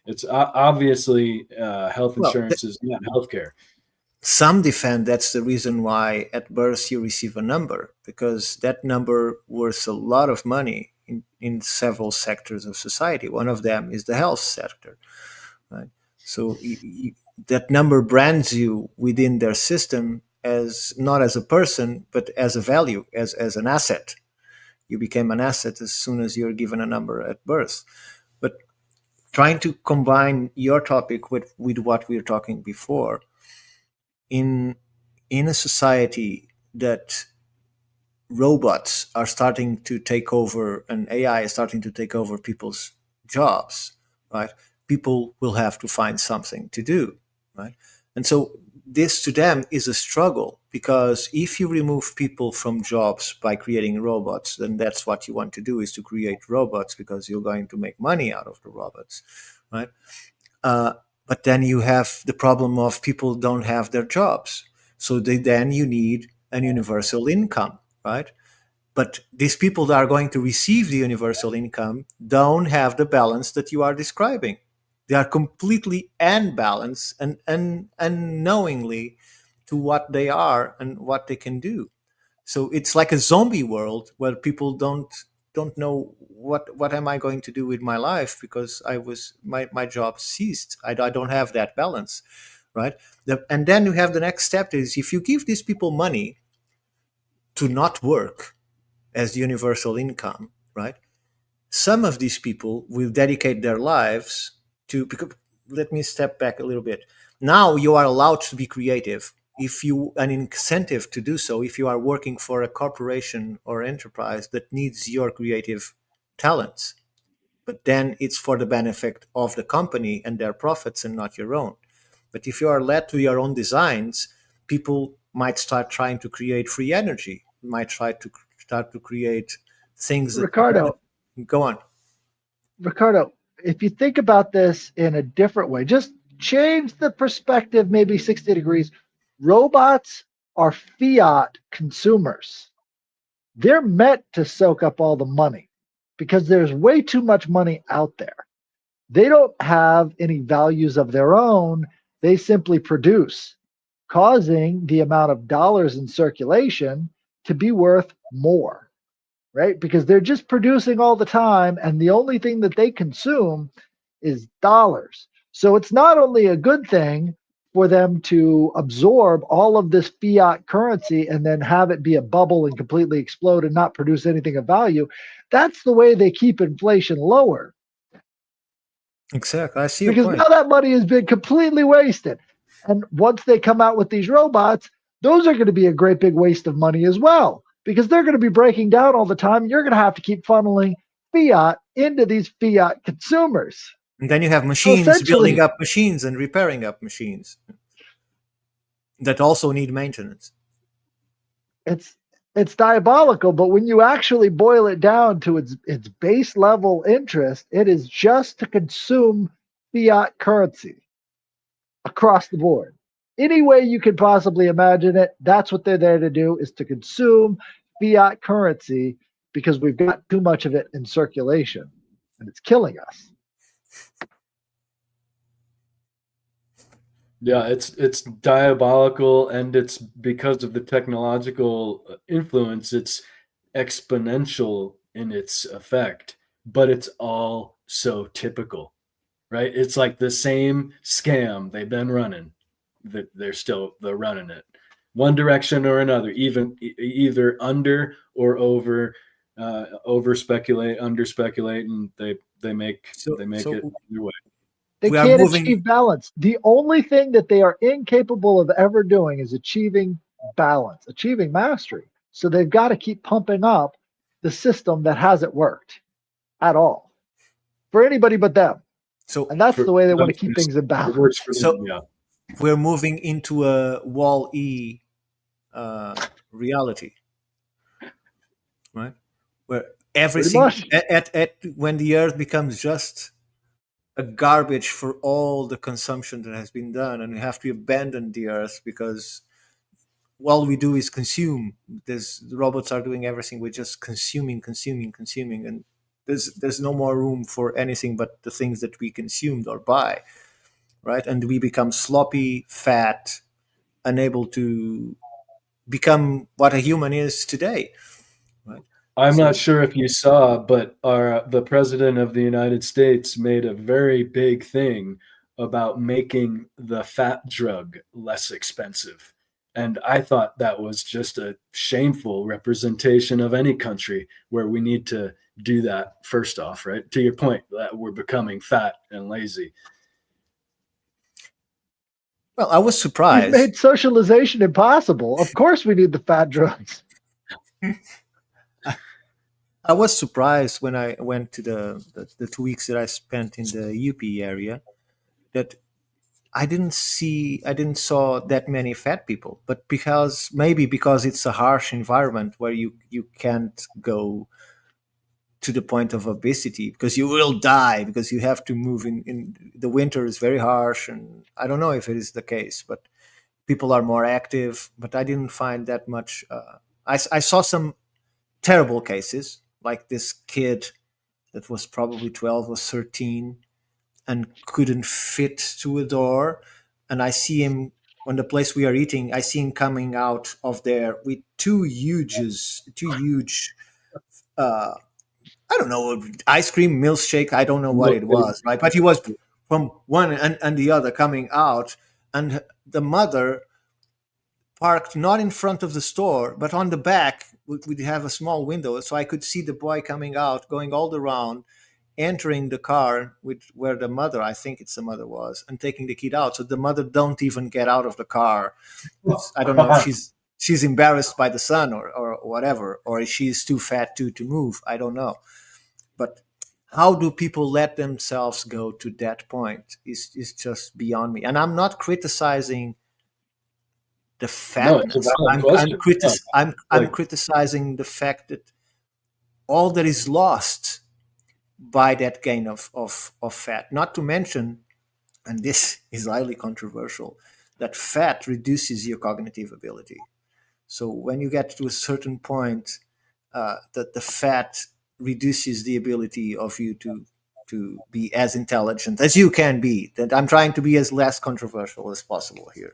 Speaker 3: It's obviously health insurance is not healthcare.
Speaker 2: Some defend that's the reason why at birth you receive a number, because that number worth a lot of money in several sectors of society. One of them is the health sector, right? So that number brands you within their system as not as a person, but as a value, as an asset. You became an asset as soon as you're given a number at birth. But trying to combine your topic with what we were talking before, in a society that robots are starting to take over and AI is starting to take over people's jobs, right? People will have to find something to do, right? And so this to them is a struggle, because if you remove people from jobs by creating robots, then that's what you want to do, is to create robots because you're going to make money out of the robots, right? But then you have the problem of people don't have their jobs. So then you need an universal income, right? But these people that are going to receive the universal income don't have the balance that you are describing. They are completely unbalanced and unknowingly to what they are and what they can do. So it's like a zombie world where people don't know what am I going to do with my life, because my job ceased. I don't have that balance, right? And then you have the next step is, if you give these people money to not work as the universal income, right? Some of these people will dedicate their lives to, because, let me step back a little bit. Now you are allowed to be creative. If you an incentive to do so, if you are working for a corporation or enterprise that needs your creative talents, but then it's for the benefit of the company and their profits and not your own. But if you are led to your own designs, people might start trying to create free energy, might start to create things that
Speaker 1: Ricardo,
Speaker 2: go on.
Speaker 1: Ricardo, if you think about this in a different way, just change the perspective maybe 60 degrees. Robots are fiat consumers. They're meant to soak up all the money because there's way too much money out there. They don't have any values of their own. They simply produce, causing the amount of dollars in circulation to be worth more, right? Because they're just producing all the time, and the only thing that they consume is dollars. So it's not only a good thing for them to absorb all of this fiat currency and then have it be a bubble and completely explode and not produce anything of value. That's the way they keep inflation lower.
Speaker 2: Exactly. I see your
Speaker 1: because
Speaker 2: point.
Speaker 1: now that money has been completely wasted. And once they come out with these robots, those are going to be a great big waste of money as well, because they're going to be breaking down all the time. You're going to have to keep funneling fiat into these fiat consumers.
Speaker 2: And then you have machines building up machines and repairing up machines that also need maintenance.
Speaker 1: It's diabolical, but when you actually boil it down to its base level interest, it is just to consume fiat currency across the board. any way you could possibly imagine it, that's what they're there to do, is to consume fiat currency because we've got too much of it in circulation and it's killing us.
Speaker 3: Yeah, it's diabolical, and it's because of the technological influence. It's exponential in its effect, but it's all so typical, right? It's like the same scam they've been running. That they're running it, one direction or another, either under or over speculate, under speculate, and they make
Speaker 2: So
Speaker 3: it either way.
Speaker 1: They
Speaker 2: we are
Speaker 1: can't
Speaker 2: moving.
Speaker 1: achieve balance. The only thing that they are incapable of ever doing is achieving balance, achieving mastery. So they've got to keep pumping up the system that hasn't worked at all for anybody but them.
Speaker 2: So
Speaker 1: And that's the way they want to keep things in
Speaker 3: It works
Speaker 1: balance.
Speaker 3: for
Speaker 2: So-
Speaker 3: them, yeah.
Speaker 2: we're moving into a Wall-E reality, right? Where everything
Speaker 1: much.
Speaker 2: at when the Earth becomes just a garbage for all the consumption that has been done, and we have to abandon the Earth because all we do is consume. The robots are doing everything. We're just consuming, and there's no more room for anything but the things that we consumed or buy, right? And we become sloppy, fat, unable to become what a human is today. Right?
Speaker 3: I'm
Speaker 2: So-
Speaker 3: not sure if you saw, but the president of the United States made a very big thing about making the fat drug less expensive. And I thought that was just a shameful representation of any country, where we need to do that first off, right? To your point, that we're becoming fat and lazy.
Speaker 2: Well, I was
Speaker 1: You've
Speaker 2: surprised.
Speaker 1: made socialization impossible. Of course we need the fat drugs.
Speaker 2: I was surprised when I went to the 2 weeks that I spent in the UP area that I didn't saw that many fat people, but maybe because it's a harsh environment where you can't go to the point of obesity because you will die, because you have to move in the winter is very harsh, and I don't know if it is the case, but people are more active. But I didn't find that much. I saw some terrible cases, like this kid that was probably 12 or 13 and couldn't fit to a door. And I see him on the place we are eating. I see him coming out of there with two huge, I don't know, ice cream, milkshake. I don't know what it was, right? But he was from one and the other coming out. And the mother parked not in front of the store, but on the back. We'd have a small window, so I could see the boy coming out, going all around, entering the car where the mother, I think it's the mother was, and taking the kid out. So the mother don't even get out of the car. I don't know if she's embarrassed by the son or whatever, or if she's too fat to move. I don't know. But how do people let themselves go to that point is just beyond me. And I'm not criticizing the fatness.
Speaker 3: No, it's a valid question.
Speaker 2: I'm criticizing the fact that all that is lost by that gain of fat. Not to mention, and this is highly controversial, that fat reduces your cognitive ability. So when you get to a certain point, that the fat reduces the ability of you to be as intelligent as you can be. That I'm trying to be as less controversial as possible here.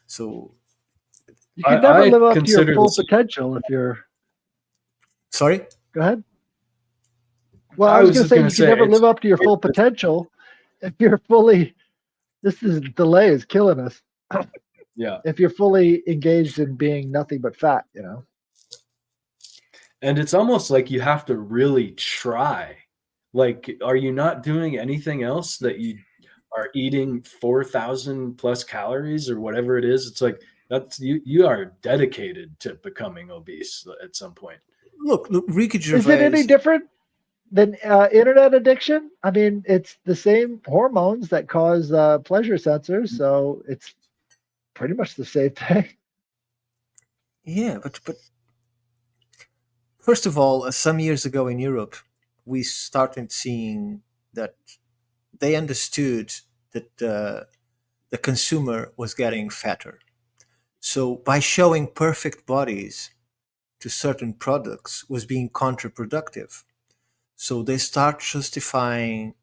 Speaker 2: So
Speaker 1: You can never live up to your full
Speaker 3: this-
Speaker 1: potential if you're.
Speaker 2: sorry.
Speaker 1: Go ahead. Well, I was going to say you can never
Speaker 3: it's-
Speaker 1: live up to your full potential if you're fully. Delay is killing us.
Speaker 3: Yeah.
Speaker 1: If you're fully engaged in being nothing but fat, you know.
Speaker 3: And it's almost like you have to really try. Like, are you not doing anything else that you are eating 4,000 plus calories or whatever it is? It's like that's you are dedicated to becoming obese at some point.
Speaker 2: Look, Ricky Gervais.
Speaker 1: Is it any different than internet addiction? I mean, it's the same hormones that cause pleasure sensors, so it's pretty much the same thing.
Speaker 2: Yeah, but first of all, some years ago in Europe, we started seeing that they understood that the consumer was getting fatter. So by showing perfect bodies to certain products was being counterproductive. So they start justifying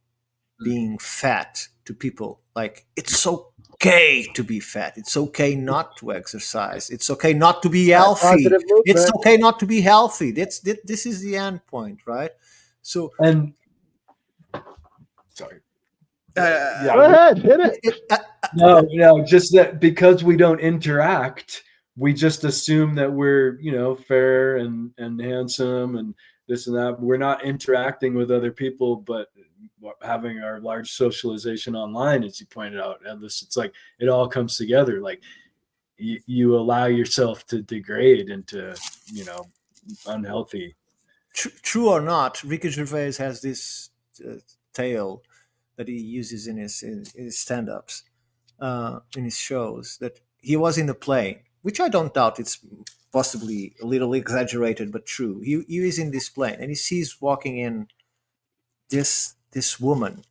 Speaker 2: being fat to people. Like, it's okay to be fat. It's okay not to exercise. It's okay not to be
Speaker 1: Fat
Speaker 2: healthy.
Speaker 1: positive
Speaker 2: It's
Speaker 1: movement.
Speaker 2: okay not to be healthy. This is the end point, right? So
Speaker 3: And sorry.
Speaker 1: Go
Speaker 3: Yeah.
Speaker 1: ahead, hit it.
Speaker 3: No, just that because we don't interact, we just assume that we're, fair and handsome and this and that. We're not interacting with other people, but having our large socialization online, as you pointed out, and it's like it all comes together. Like you allow yourself to degrade into, unhealthy.
Speaker 2: True or not, Ricky Gervais has this tale that he uses in his stand-ups, in his shows, that he was in a plane, which I don't doubt, it's possibly a little exaggerated, but true. He is in this plane and he sees walking in this woman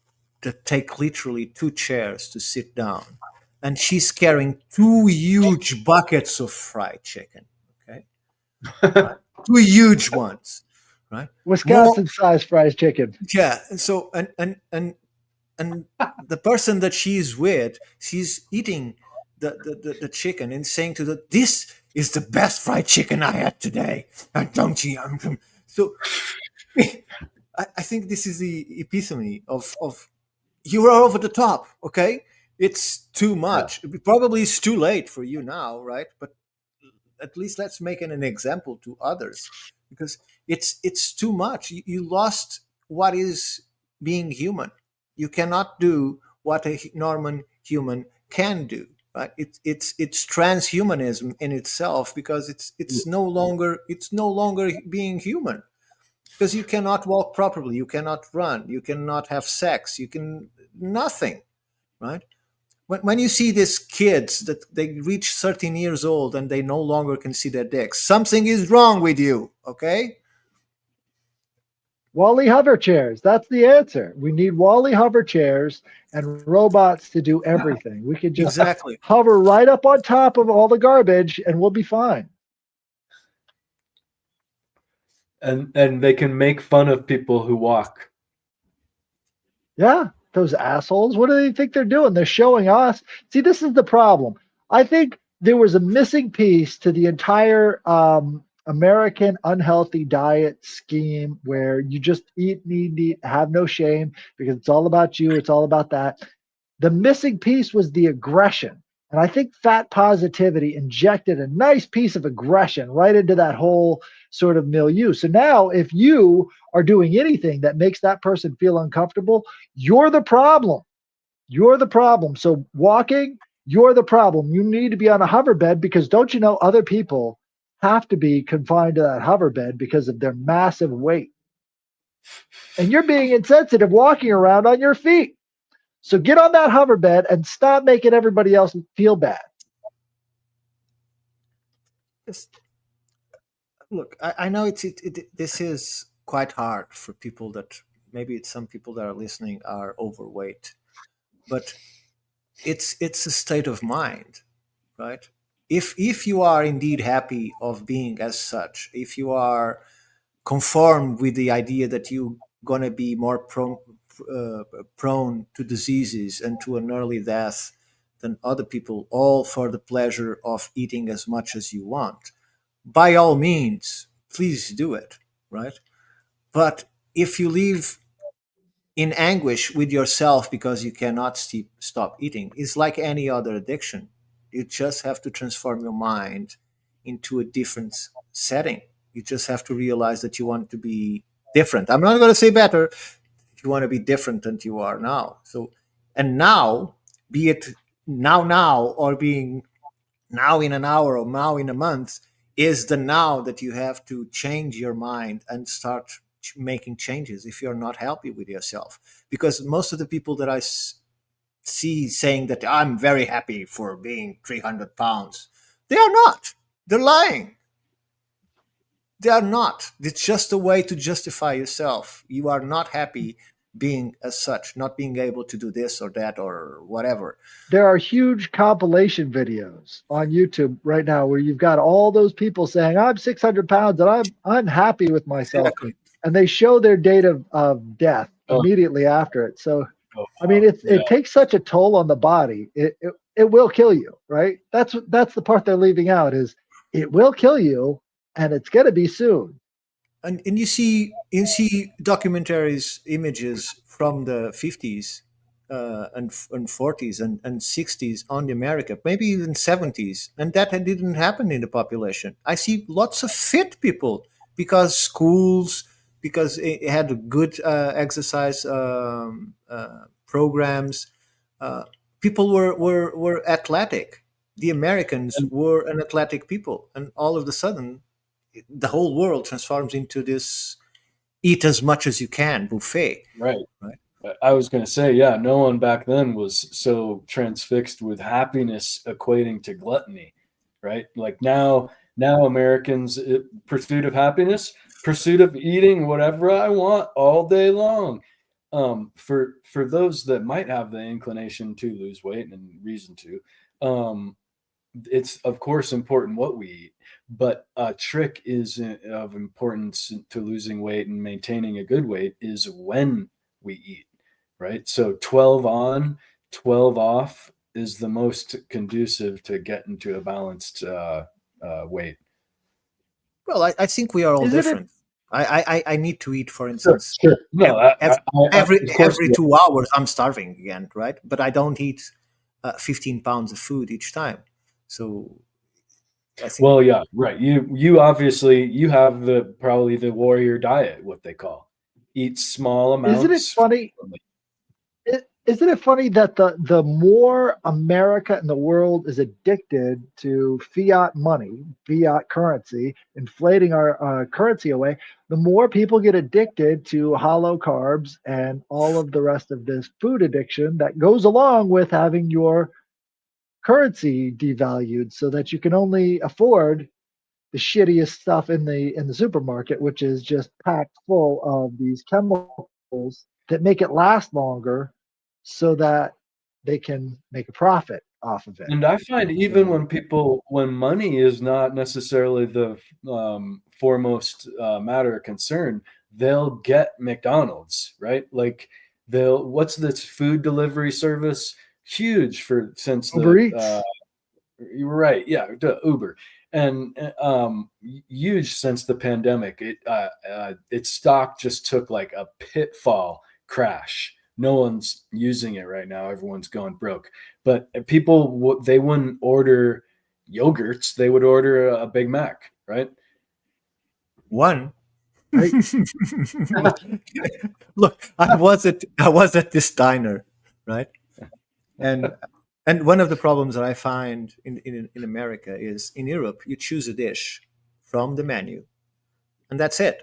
Speaker 2: that take literally 2 chairs to sit down, and she's carrying 2 huge buckets of fried chicken. Okay, right? 2 huge ones, right?
Speaker 1: Wisconsin-sized fried chicken.
Speaker 2: Yeah. So and the person that she's with, she's eating the chicken and saying to this is the best fried chicken I had today. And don't you? So I think this is the epitome of you are over the top. Okay, it's too much. Probably it's too late for you now, right? But at least let's make it an example to others, because it's too much. You lost what is being human. You cannot do what a normal human can do, right? It's transhumanism in itself, because it's no longer being human, because you cannot walk properly, you cannot run, you cannot have sex, you can nothing, right? When you see these kids that they reach 13 years old and they no longer can see their dicks, something is wrong with you, okay?
Speaker 1: Wally hover chairs. That's the answer. We need Wally hover chairs and robots to do everything. We could just
Speaker 2: Exactly.
Speaker 1: hover right up on top of all the garbage and we'll be fine.
Speaker 3: And they can make fun of people who walk.
Speaker 1: Yeah, those assholes. What do they think they're doing? They're showing us. See, this is the problem. I think there was a missing piece to the entire American unhealthy diet scheme where you just eat, eat, have no shame because it's all about you. It's all about that. The missing piece was the aggression. And I think fat positivity injected a nice piece of aggression right into that whole sort of milieu. So now, if you are doing anything that makes that person feel uncomfortable, you're the problem. You're the problem. So, walking, you're the problem. You need to be on a hover bed because don't you know other people have to be confined to that hover bed because of their massive weight? And you're being insensitive walking around on your feet. So get on that hover bed and stop making everybody else feel bad.
Speaker 2: Look, I know this is quite hard for people that maybe some people that are listening are overweight, but it's a state of mind, right? If you are indeed happy of being as such, if you are conformed with the idea that you're going to be more prone to diseases and to an early death than other people, all for the pleasure of eating as much as you want, by all means, please do it, right? But if you live in anguish with yourself because you cannot stop eating, it's like any other addiction. You just have to transform your mind into a different setting. You just have to realize that you want to be different. I'm not going to say better. You want to be different than you are now. So, and now, be it now, or being now in an hour or now in a month, is the now that you have to change your mind and start making changes if you're not happy with yourself. Because most of the people that I see saying that I'm very happy for being 300 pounds, they are not. They're lying. They are not. It's just a way to justify yourself. You are not happy being as such, not being able to do this or that or whatever.
Speaker 1: There are huge compilation videos on YouTube right now where you've got all those people saying, "I'm 600 pounds and I'm happy with myself,"
Speaker 2: Exactly.
Speaker 1: and they show their date of death
Speaker 3: Oh,
Speaker 1: immediately after it. So,
Speaker 3: oh,
Speaker 1: I mean,
Speaker 3: wow. Yeah.
Speaker 1: it takes such a toll on the body. It will kill you, right? That's the part they're leaving out is it will kill you, and it's gonna be soon.
Speaker 2: And you see documentaries, images from the 50s and 40s and 60s on the America, maybe even 70s, and that didn't happen in the population. I see lots of fit people because schools, because it had good exercise programs. uh, People were athletic. The Americans
Speaker 3: And
Speaker 2: were an athletic people, and all of a sudden the whole world transforms into this eat as much as you can buffet.
Speaker 3: right.
Speaker 2: Right.
Speaker 3: I was going to say, yeah, no one back then was so transfixed with happiness equating to gluttony, right? Like now Americans, pursuit of happiness, pursuit of eating whatever I want all day long. For those that might have the inclination to lose weight and reason to, it's of course important what we eat, but a trick is of importance to losing weight and maintaining a good weight is when we eat, right? So 12 on, 12 off is the most conducive to get into a balanced weight.
Speaker 2: Well, I think we are all
Speaker 1: Isn't it?
Speaker 2: different. I need to eat, for
Speaker 3: Sure,
Speaker 2: instance,
Speaker 3: sure. No,
Speaker 2: every
Speaker 3: of course.
Speaker 2: 2 hours I'm starving again, right? But I don't eat 15 pounds of food each time. So I think,
Speaker 3: Well, yeah, right. You obviously you have the probably the warrior diet, what they call. Eat small
Speaker 1: Isn't it
Speaker 3: amounts.
Speaker 1: funny? Isn't it funny that the more America and the world is addicted to fiat money, fiat currency, inflating our currency away, the more people get addicted to hollow carbs and all of the rest of this food addiction that goes along with having your currency devalued so that you can only afford the shittiest stuff in the supermarket, which is just packed full of these chemicals that make it last longer, so that they can make a profit off of it.
Speaker 3: And I find even
Speaker 1: So
Speaker 3: when money is not necessarily the foremost matter of concern, they'll get McDonald's, right? Like what's this food delivery service? Huge for since
Speaker 1: Uber
Speaker 3: the
Speaker 1: Eats.
Speaker 3: you were right, yeah, Uber, and huge since the pandemic. Its stock just took like a pitfall crash. No one's using it right now. Everyone's going broke. But people, they wouldn't order yogurts. They would order a Big Mac, right?
Speaker 2: one.
Speaker 1: Right.
Speaker 2: Look, I was at this diner, right? And one of the problems that I find in America is in Europe, you choose a dish from the menu, and that's it.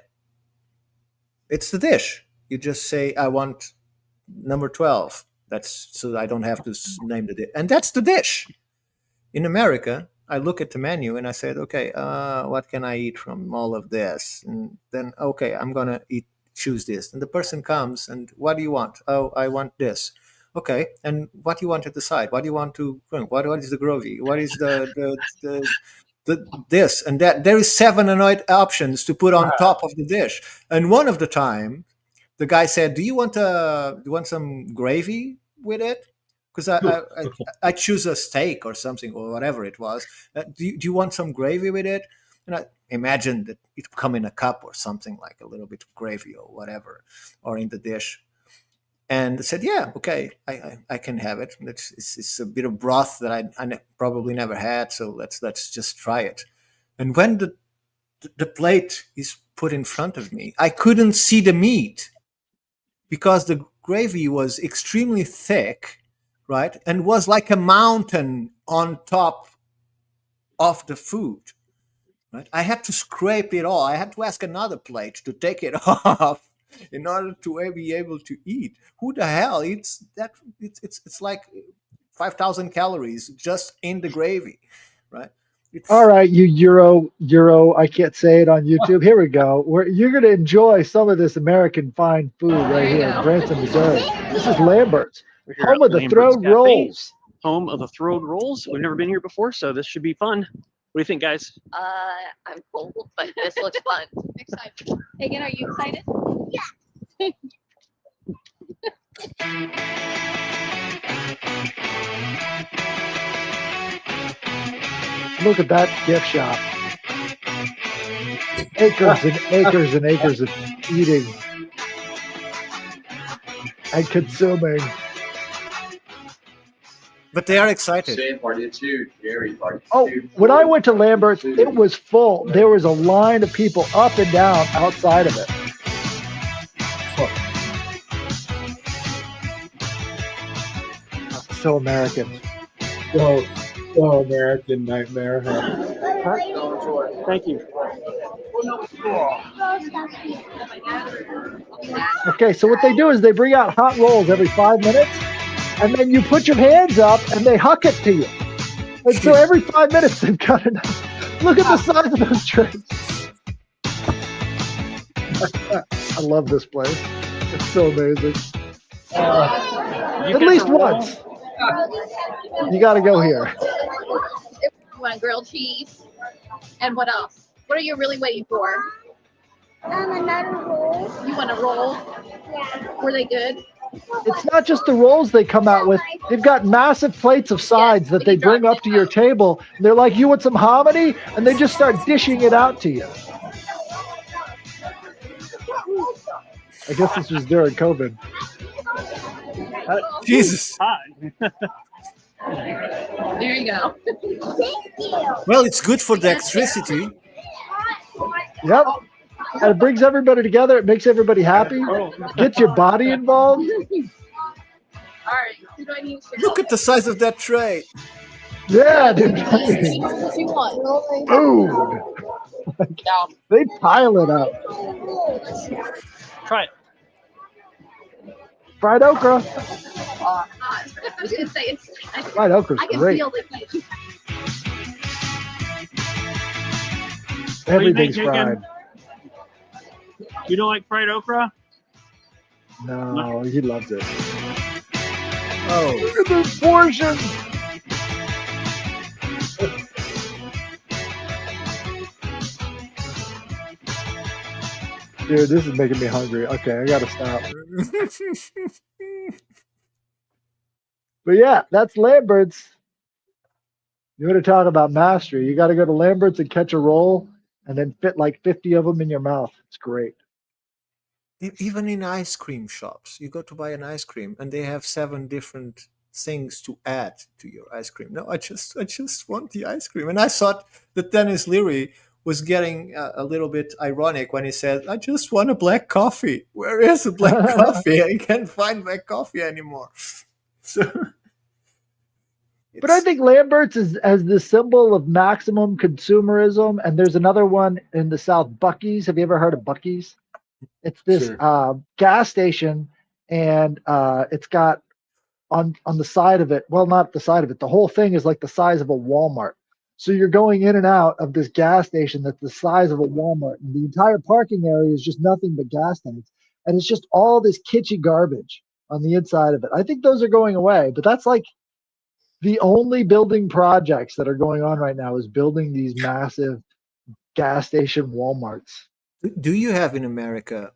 Speaker 2: It's the dish. You just say, I want number 12. That's so I don't have to name the dish. And that's the dish. In America, I look at the menu and I said, okay, what can I eat from all of this? And then, okay, I'm going to choose this. And the person comes and what do you want? Oh, I want this. Okay. And what do you want at the side? What do you want to drink? What is the gravy? What is the this and that? There is 7 or 8 options to put on top of the dish. And one of the time, the guy said, do you want some gravy with it? Because I choose a steak or something or whatever it was. Do you want some gravy with it? And I imagined that it come in a cup or something, like a little bit of gravy or whatever, or in the dish. And I said, yeah, okay, I can have it. It's a bit of broth that I probably never had, so let's just try it. And when the plate is put in front of me, I couldn't see the meat because the gravy was extremely thick, right? And was like a mountain on top of the food, right? I had to scrape it all. I had to ask another plate to take it off in order to be able to eat. Who the hell eats that? It's like 5,000 calories just in the gravy, right?
Speaker 1: All right, you Euro, I can't say it on YouTube. Here we go. You're going to enjoy some of this American fine food right here in Branson, Missouri. This is Lambert's,
Speaker 10: We're here
Speaker 1: home
Speaker 10: at
Speaker 1: of the
Speaker 10: Lambert's
Speaker 1: throwed
Speaker 10: Cafe,
Speaker 1: rolls.
Speaker 10: home of the throwed rolls. We've never been here before, so this should be fun. What do you think, guys?
Speaker 11: I'm cold, but this looks fun. Excited. Megan, are you excited? Yeah.
Speaker 1: Look at that gift shop. Acres and acres and acres of eating and consuming.
Speaker 2: But they are excited.
Speaker 1: Oh, when I went to Lambert's, it was full. There was a line of people up and down outside of it. So American.
Speaker 3: Oh, American nightmare. Huh?
Speaker 10: Thank you.
Speaker 1: Okay, so what they do is they bring out hot rolls every 5 minutes, and then you put your hands up and they huck it to you. And so every 5 minutes they've got enough. Look at the size of those trays. I love this place. It's so amazing. At least once. You got to go here.
Speaker 11: You want a grilled cheese? And what else? What are you really waiting for?
Speaker 6: Another roll.
Speaker 11: You want a roll?
Speaker 6: Yeah.
Speaker 11: Were they good?
Speaker 1: It's not just the rolls they come out with. They've got massive plates of sides that they bring up to your table. And they're like, you want some hominy? And they just start dishing it out to you. I guess this was during COVID.
Speaker 2: Jesus.
Speaker 10: Hi.
Speaker 11: There you go.
Speaker 6: Thank you.
Speaker 2: Well, it's good for dexterity.
Speaker 1: Yep. And it brings everybody together. It makes everybody happy. Gets your body involved.
Speaker 11: All right. Who do I need to
Speaker 2: Look at the size of that tray.
Speaker 1: Yeah, dude.
Speaker 11: What you want?
Speaker 1: Food. They pile it up.
Speaker 10: Try it.
Speaker 1: Fried okra.
Speaker 11: I was gonna say it's.
Speaker 1: Fried okra's
Speaker 11: I can
Speaker 1: great.
Speaker 11: feel the heat.
Speaker 1: Everything's
Speaker 10: Megan?
Speaker 1: fried.
Speaker 10: You don't like fried okra?
Speaker 1: No, he loves it.
Speaker 2: Oh,
Speaker 1: Look at this portion. Dude, this is making me hungry. Okay, I gotta stop. But yeah, that's Lambert's. You want to talk about mastery? You got to go to Lambert's and catch a roll, and then fit like 50 of them in your mouth. It's great.
Speaker 2: even in ice cream shops, you go to buy an ice cream and they have 7 different things to add to your ice cream. No, I just want the ice cream. And I thought that Dennis Leary was getting a little bit ironic when he said, "I just want a black coffee." Where is a black coffee? I can't find black coffee anymore. So,
Speaker 1: But I think Lambert's is as the symbol of maximum consumerism. And there's another one in the South, Buc-ee's. Have you ever heard of Buc-ee's? It's this gas station, and it's got on the side of it. Well, not the side of it. The whole thing is like the size of a Walmart. So you're going in and out of this gas station that's the size of a Walmart, and the entire parking area is just nothing but gas tanks, and it's just all this kitschy garbage on the inside of it. I think those are going away, but that's like the only building projects that are going on right now is building these massive gas station Walmarts.
Speaker 2: do you have in America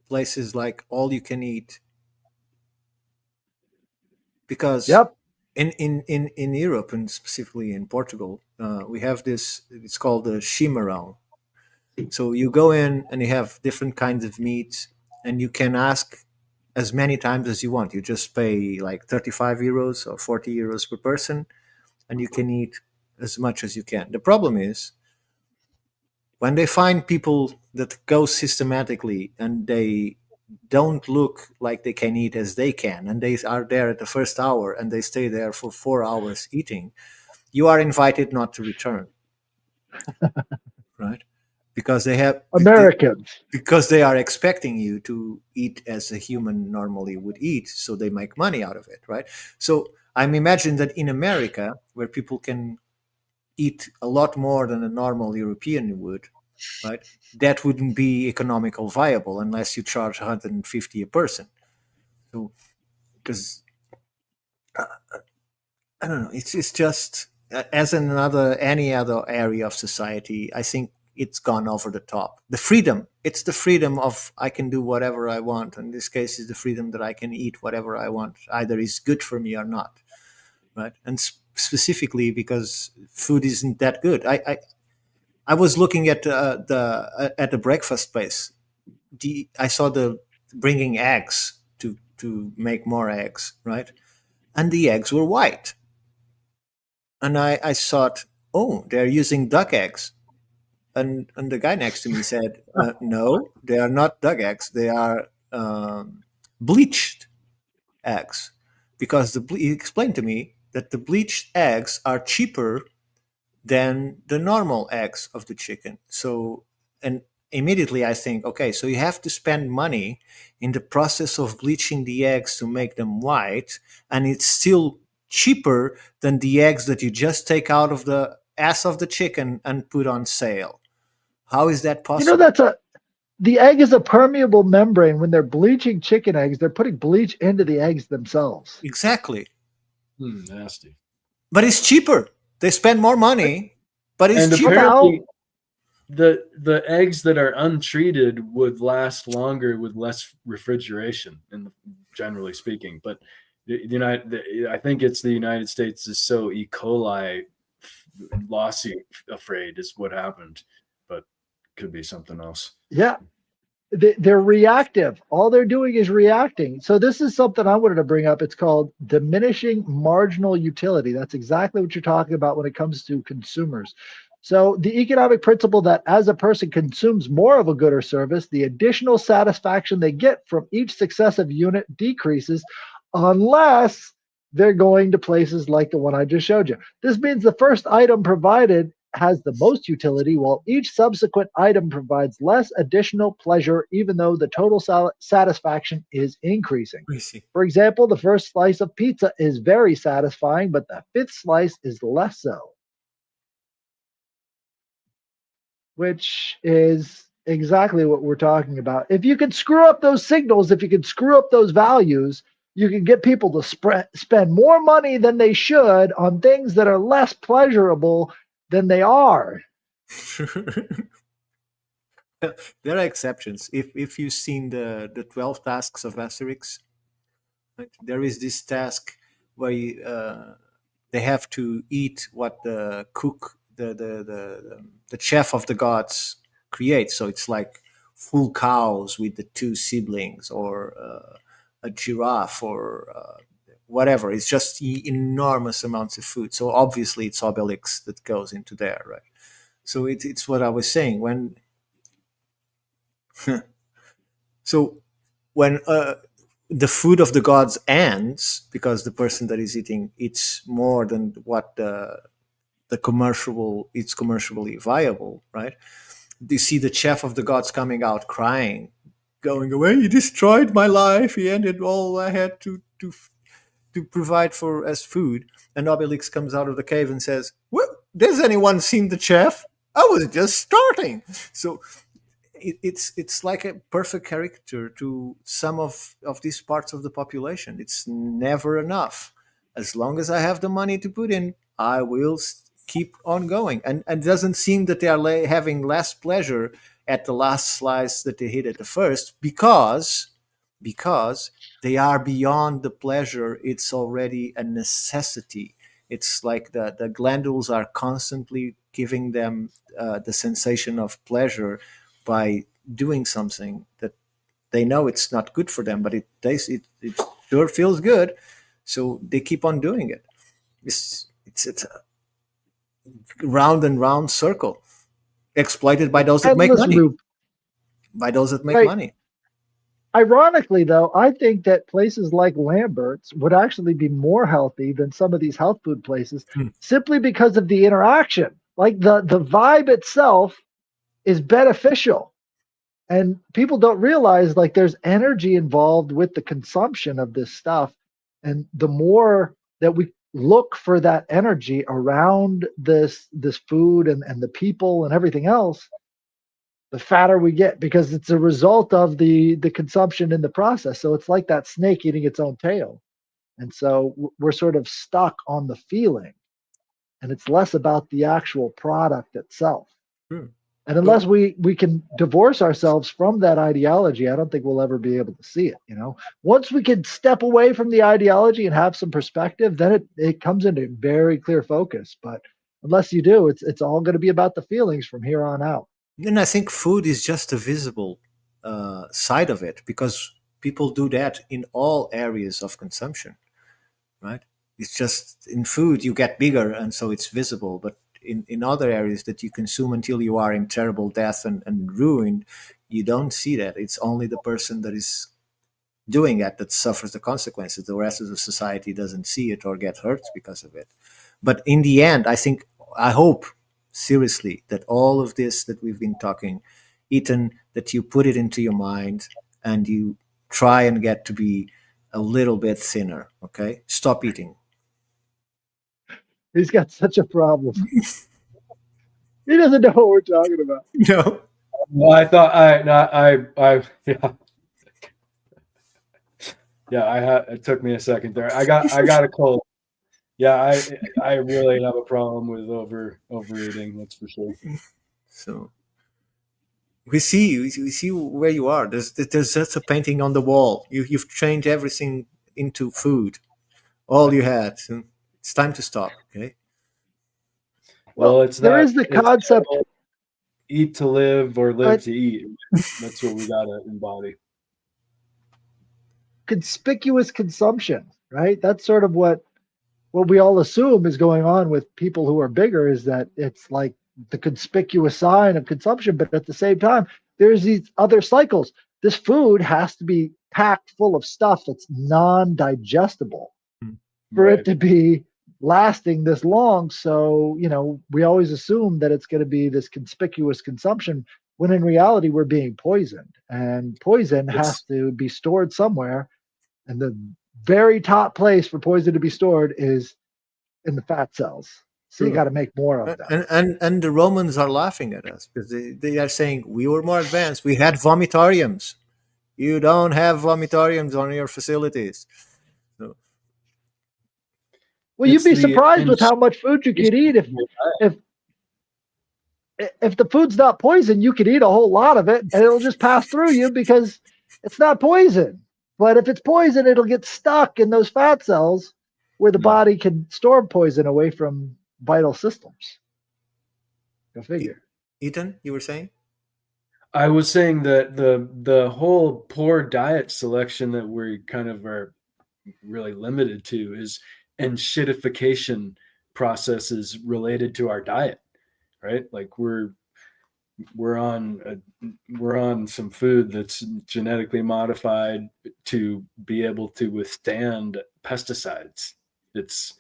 Speaker 2: places like all you can eat? Because
Speaker 1: Yep.
Speaker 2: in Europe, and specifically in Portugal, we have this. It's called the chimarrão. So you go in and you have different kinds of meat, and you can ask as many times as you want. You just pay like 35 euros or 40 euros per person, and you can eat as much as you can. The problem is when they find people that go systematically and they don't look like they can eat as they can, and they are there at the first hour and they stay there for 4 hours eating, you are invited not to return. Right? Because they have
Speaker 1: Americans.
Speaker 2: because they are expecting you to eat as a human normally would eat, so they make money out of it, right? So I'm imagining that in America, where people can eat a lot more than a normal European would, right? That wouldn't be economical viable unless you charge 150 a person. So, because I don't know, it's just as in any other area of society, I think it's gone over the top. The freedom, it's the freedom of I can do whatever I want. In this case, is the freedom that I can eat whatever I want, either is good for me or not, right? And specifically because food isn't that good. I was looking at the breakfast place. I saw the bringing eggs to make more eggs, right? And the eggs were white. And I thought, oh, they're using duck eggs. And the guy next to me said, no, they are not duck eggs. They are bleached eggs. Because he explained to me that the bleached eggs are cheaper than the normal eggs of the chicken. So, and immediately I think, okay, so you have to spend money in the process of bleaching the eggs to make them white, and it's still cheaper than the eggs that you just take out of the ass of the chicken and put on sale. How is that possible?
Speaker 1: The egg is a permeable membrane. When they're bleaching chicken eggs, they're putting bleach into the eggs themselves.
Speaker 2: Exactly.
Speaker 3: Nasty.
Speaker 2: But it's cheaper. They spend more money, but it's
Speaker 3: and
Speaker 2: cheaper.
Speaker 3: Apparently, the eggs that are untreated would last longer with less refrigeration, generally speaking. But I think it's the United States is so E. coli lawsuit afraid is what happened, but could be something else.
Speaker 1: Yeah. They're reactive. All they're doing is reacting. So this is something I wanted to bring up. It's called diminishing marginal utility. That's exactly what you're talking about when it comes to consumers. So the economic principle that as a person consumes more of a good or service, the additional satisfaction they get from each successive unit decreases unless they're going to places like the one I just showed you. This means the first item provided has the most utility, while each subsequent item provides less additional pleasure, even though the total satisfaction is increasing. For example, the first slice of pizza is very satisfying, but the fifth slice is less so. Which is exactly what we're talking about. If you can screw up those signals, if you can screw up those values, you can get people to spend more money than they should on things that are less pleasurable than they are.
Speaker 2: There are exceptions. If you've seen the 12 tasks of Asterix, right, there is this task where they have to eat what the cook, the chef of the gods creates. So it's like full cows with the two siblings, or a giraffe, or whatever. It's just enormous amounts of food. So obviously it's Obelix that goes into there, right? So it's what I was saying when. So when the food of the gods ends because the person that is eating eats more than what it's commercially viable, right? You see the chef of the gods coming out crying, going away. He destroyed my life. He ended all I had to provide for as food. And Obelix comes out of the cave and says, well, has anyone seen the chef? I was just starting. So it's like a perfect caricature to some of these parts of the population. It's never enough. As long as I have the money to put in, I will keep on going. And it doesn't seem that they are having less pleasure at the last slice that they hit at the first, because they are beyond the pleasure. It's already a necessity. It's like the glandules are constantly giving them the sensation of pleasure by doing something that they know it's not good for them, but it sure feels good, so they keep on doing it. It's a round and round circle, exploited by those that make money.
Speaker 1: Loop.
Speaker 2: By those that make money.
Speaker 1: Ironically, though, I think that places like Lambert's would actually be more healthy than some of these health food places, simply because of the interaction. Like the vibe itself is beneficial. And people don't realize like there's energy involved with the consumption of this stuff. And the more that look for that energy around this food and the people and everything else, the fatter we get, because it's a result of the consumption in the process. So it's like that snake eating its own tail. And so we're sort of stuck on the feeling, and it's less about the actual product itself.
Speaker 2: Hmm.
Speaker 1: And unless we can divorce ourselves from that ideology, I don't think we'll ever be able to see it. Once we can step away from the ideology and have some perspective, then it comes into very clear focus. But unless you do, it's all going to be about the feelings from here on out.
Speaker 2: And I think food is just a visible side of it, because people do that in all areas of consumption, right? It's just in food you get bigger, and so it's visible. But in other areas that you consume until you are in terrible death and ruined, you don't see that. It's only the person that is doing that suffers the consequences. The rest of the society doesn't see it or get hurt because of it. But in the end, I hope seriously that all of this that we've been talking, Ethan, that you put it into your mind and you try and get to be a little bit thinner. Okay, stop eating.
Speaker 1: He's got such a problem. He doesn't know what we're talking about.
Speaker 2: No.
Speaker 3: Well, I thought yeah. It took me a second there. I got a cold. Yeah, I really have a problem with overeating. That's for sure.
Speaker 2: So we see where you are. There's just a painting on the wall. You've changed everything into food. All you had. So it's time to stop. Okay.
Speaker 3: Well, it's
Speaker 1: there
Speaker 3: not,
Speaker 1: is the concept.
Speaker 3: Eat to live or live to eat. That's what we gotta embody.
Speaker 1: Conspicuous consumption, right? That's sort of what we all assume is going on with people who are bigger, is that it's like the conspicuous sign of consumption. But at the same time, there's these other cycles. This food has to be packed full of stuff that's non-digestible for it to be lasting this long. So, we always assume that it's going to be this conspicuous consumption, when in reality we're being poisoned, and poison has to be stored somewhere. And the very top place for poison to be stored is in the fat cells. So you got to make more of them.
Speaker 2: And the Romans are laughing at us because they are saying we were more advanced. We had vomitariums. You don't have vomitariums on your facilities. So.
Speaker 1: Well, you'd be surprised with how much food you could eat if the food's not poison. You could eat a whole lot of it and it'll just pass through you because it's not poison. But if it's poison, it'll get stuck in those fat cells where the body can store poison away from vital systems. Go figure.
Speaker 2: Ethan, you were saying?
Speaker 3: I was saying that the whole poor diet selection that we kind of are really limited to is enshittification processes related to our diet, right? Like we're on some food that's genetically modified to be able to withstand pesticides. It's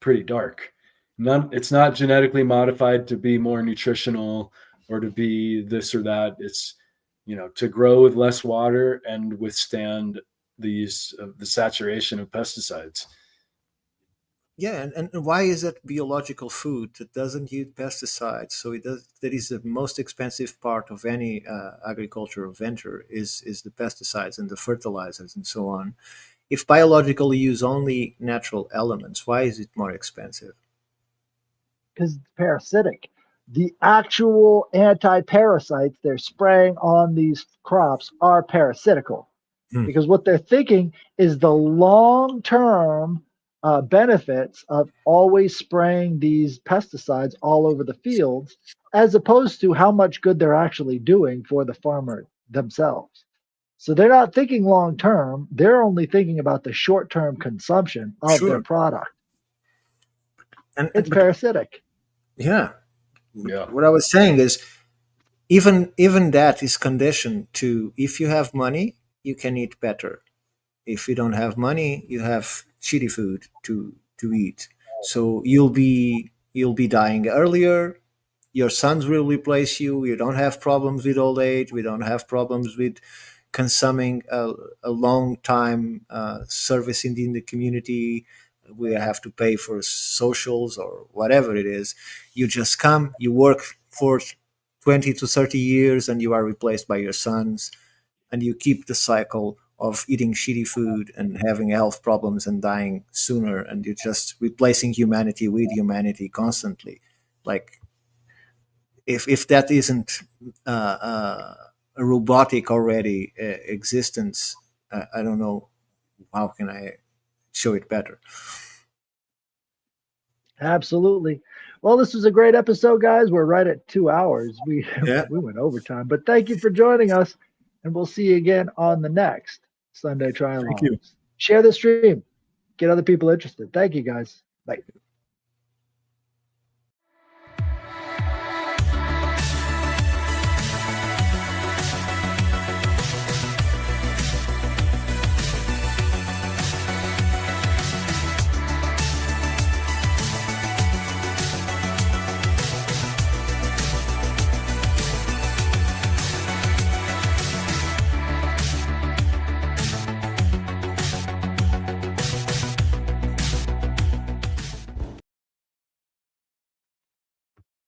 Speaker 3: pretty dark. It's not genetically modified to be more nutritional or to be this or that. It's, to grow with less water and withstand the saturation of pesticides.
Speaker 2: Yeah, and why is that biological food that doesn't use pesticides? So that is the most expensive part of any agricultural venture is the pesticides and the fertilizers and so on. If biologically use only natural elements, why is it more expensive?
Speaker 1: Because it's parasitic. The actual anti-parasites they're spraying on these crops are parasitical. Because what they're thinking is the long-term benefits of always spraying these pesticides all over the fields, as opposed to how much good they're actually doing for the farmer themselves. So they're not thinking long-term. They're only thinking about the short-term consumption of their product. And it's parasitic.
Speaker 2: Yeah. What I was saying is, even that is conditioned to, if you have money, you can eat better. If you don't have money, you have shitty food to eat. So you'll be dying earlier. Your sons will replace you. You don't have problems with old age. We don't have problems with consuming a long time service in the community. we have to pay for socials or whatever it is. You just come, you work for 20 to 30 years, and you are replaced by your sons, and you keep the cycle of eating shitty food and having health problems and dying sooner, and you're just replacing humanity with humanity constantly. Like, if that isn't a robotic already existence, I don't know how can I show it better.
Speaker 1: Absolutely. Well, this was a great episode, guys. We're right at 2 hours. We
Speaker 2: Yeah.
Speaker 1: we went overtime, but thank you for joining us, and we'll see you again on the next Sunday Trialogues.
Speaker 2: you.
Speaker 1: Share the stream. Get other people interested. Thank you, guys. Bye.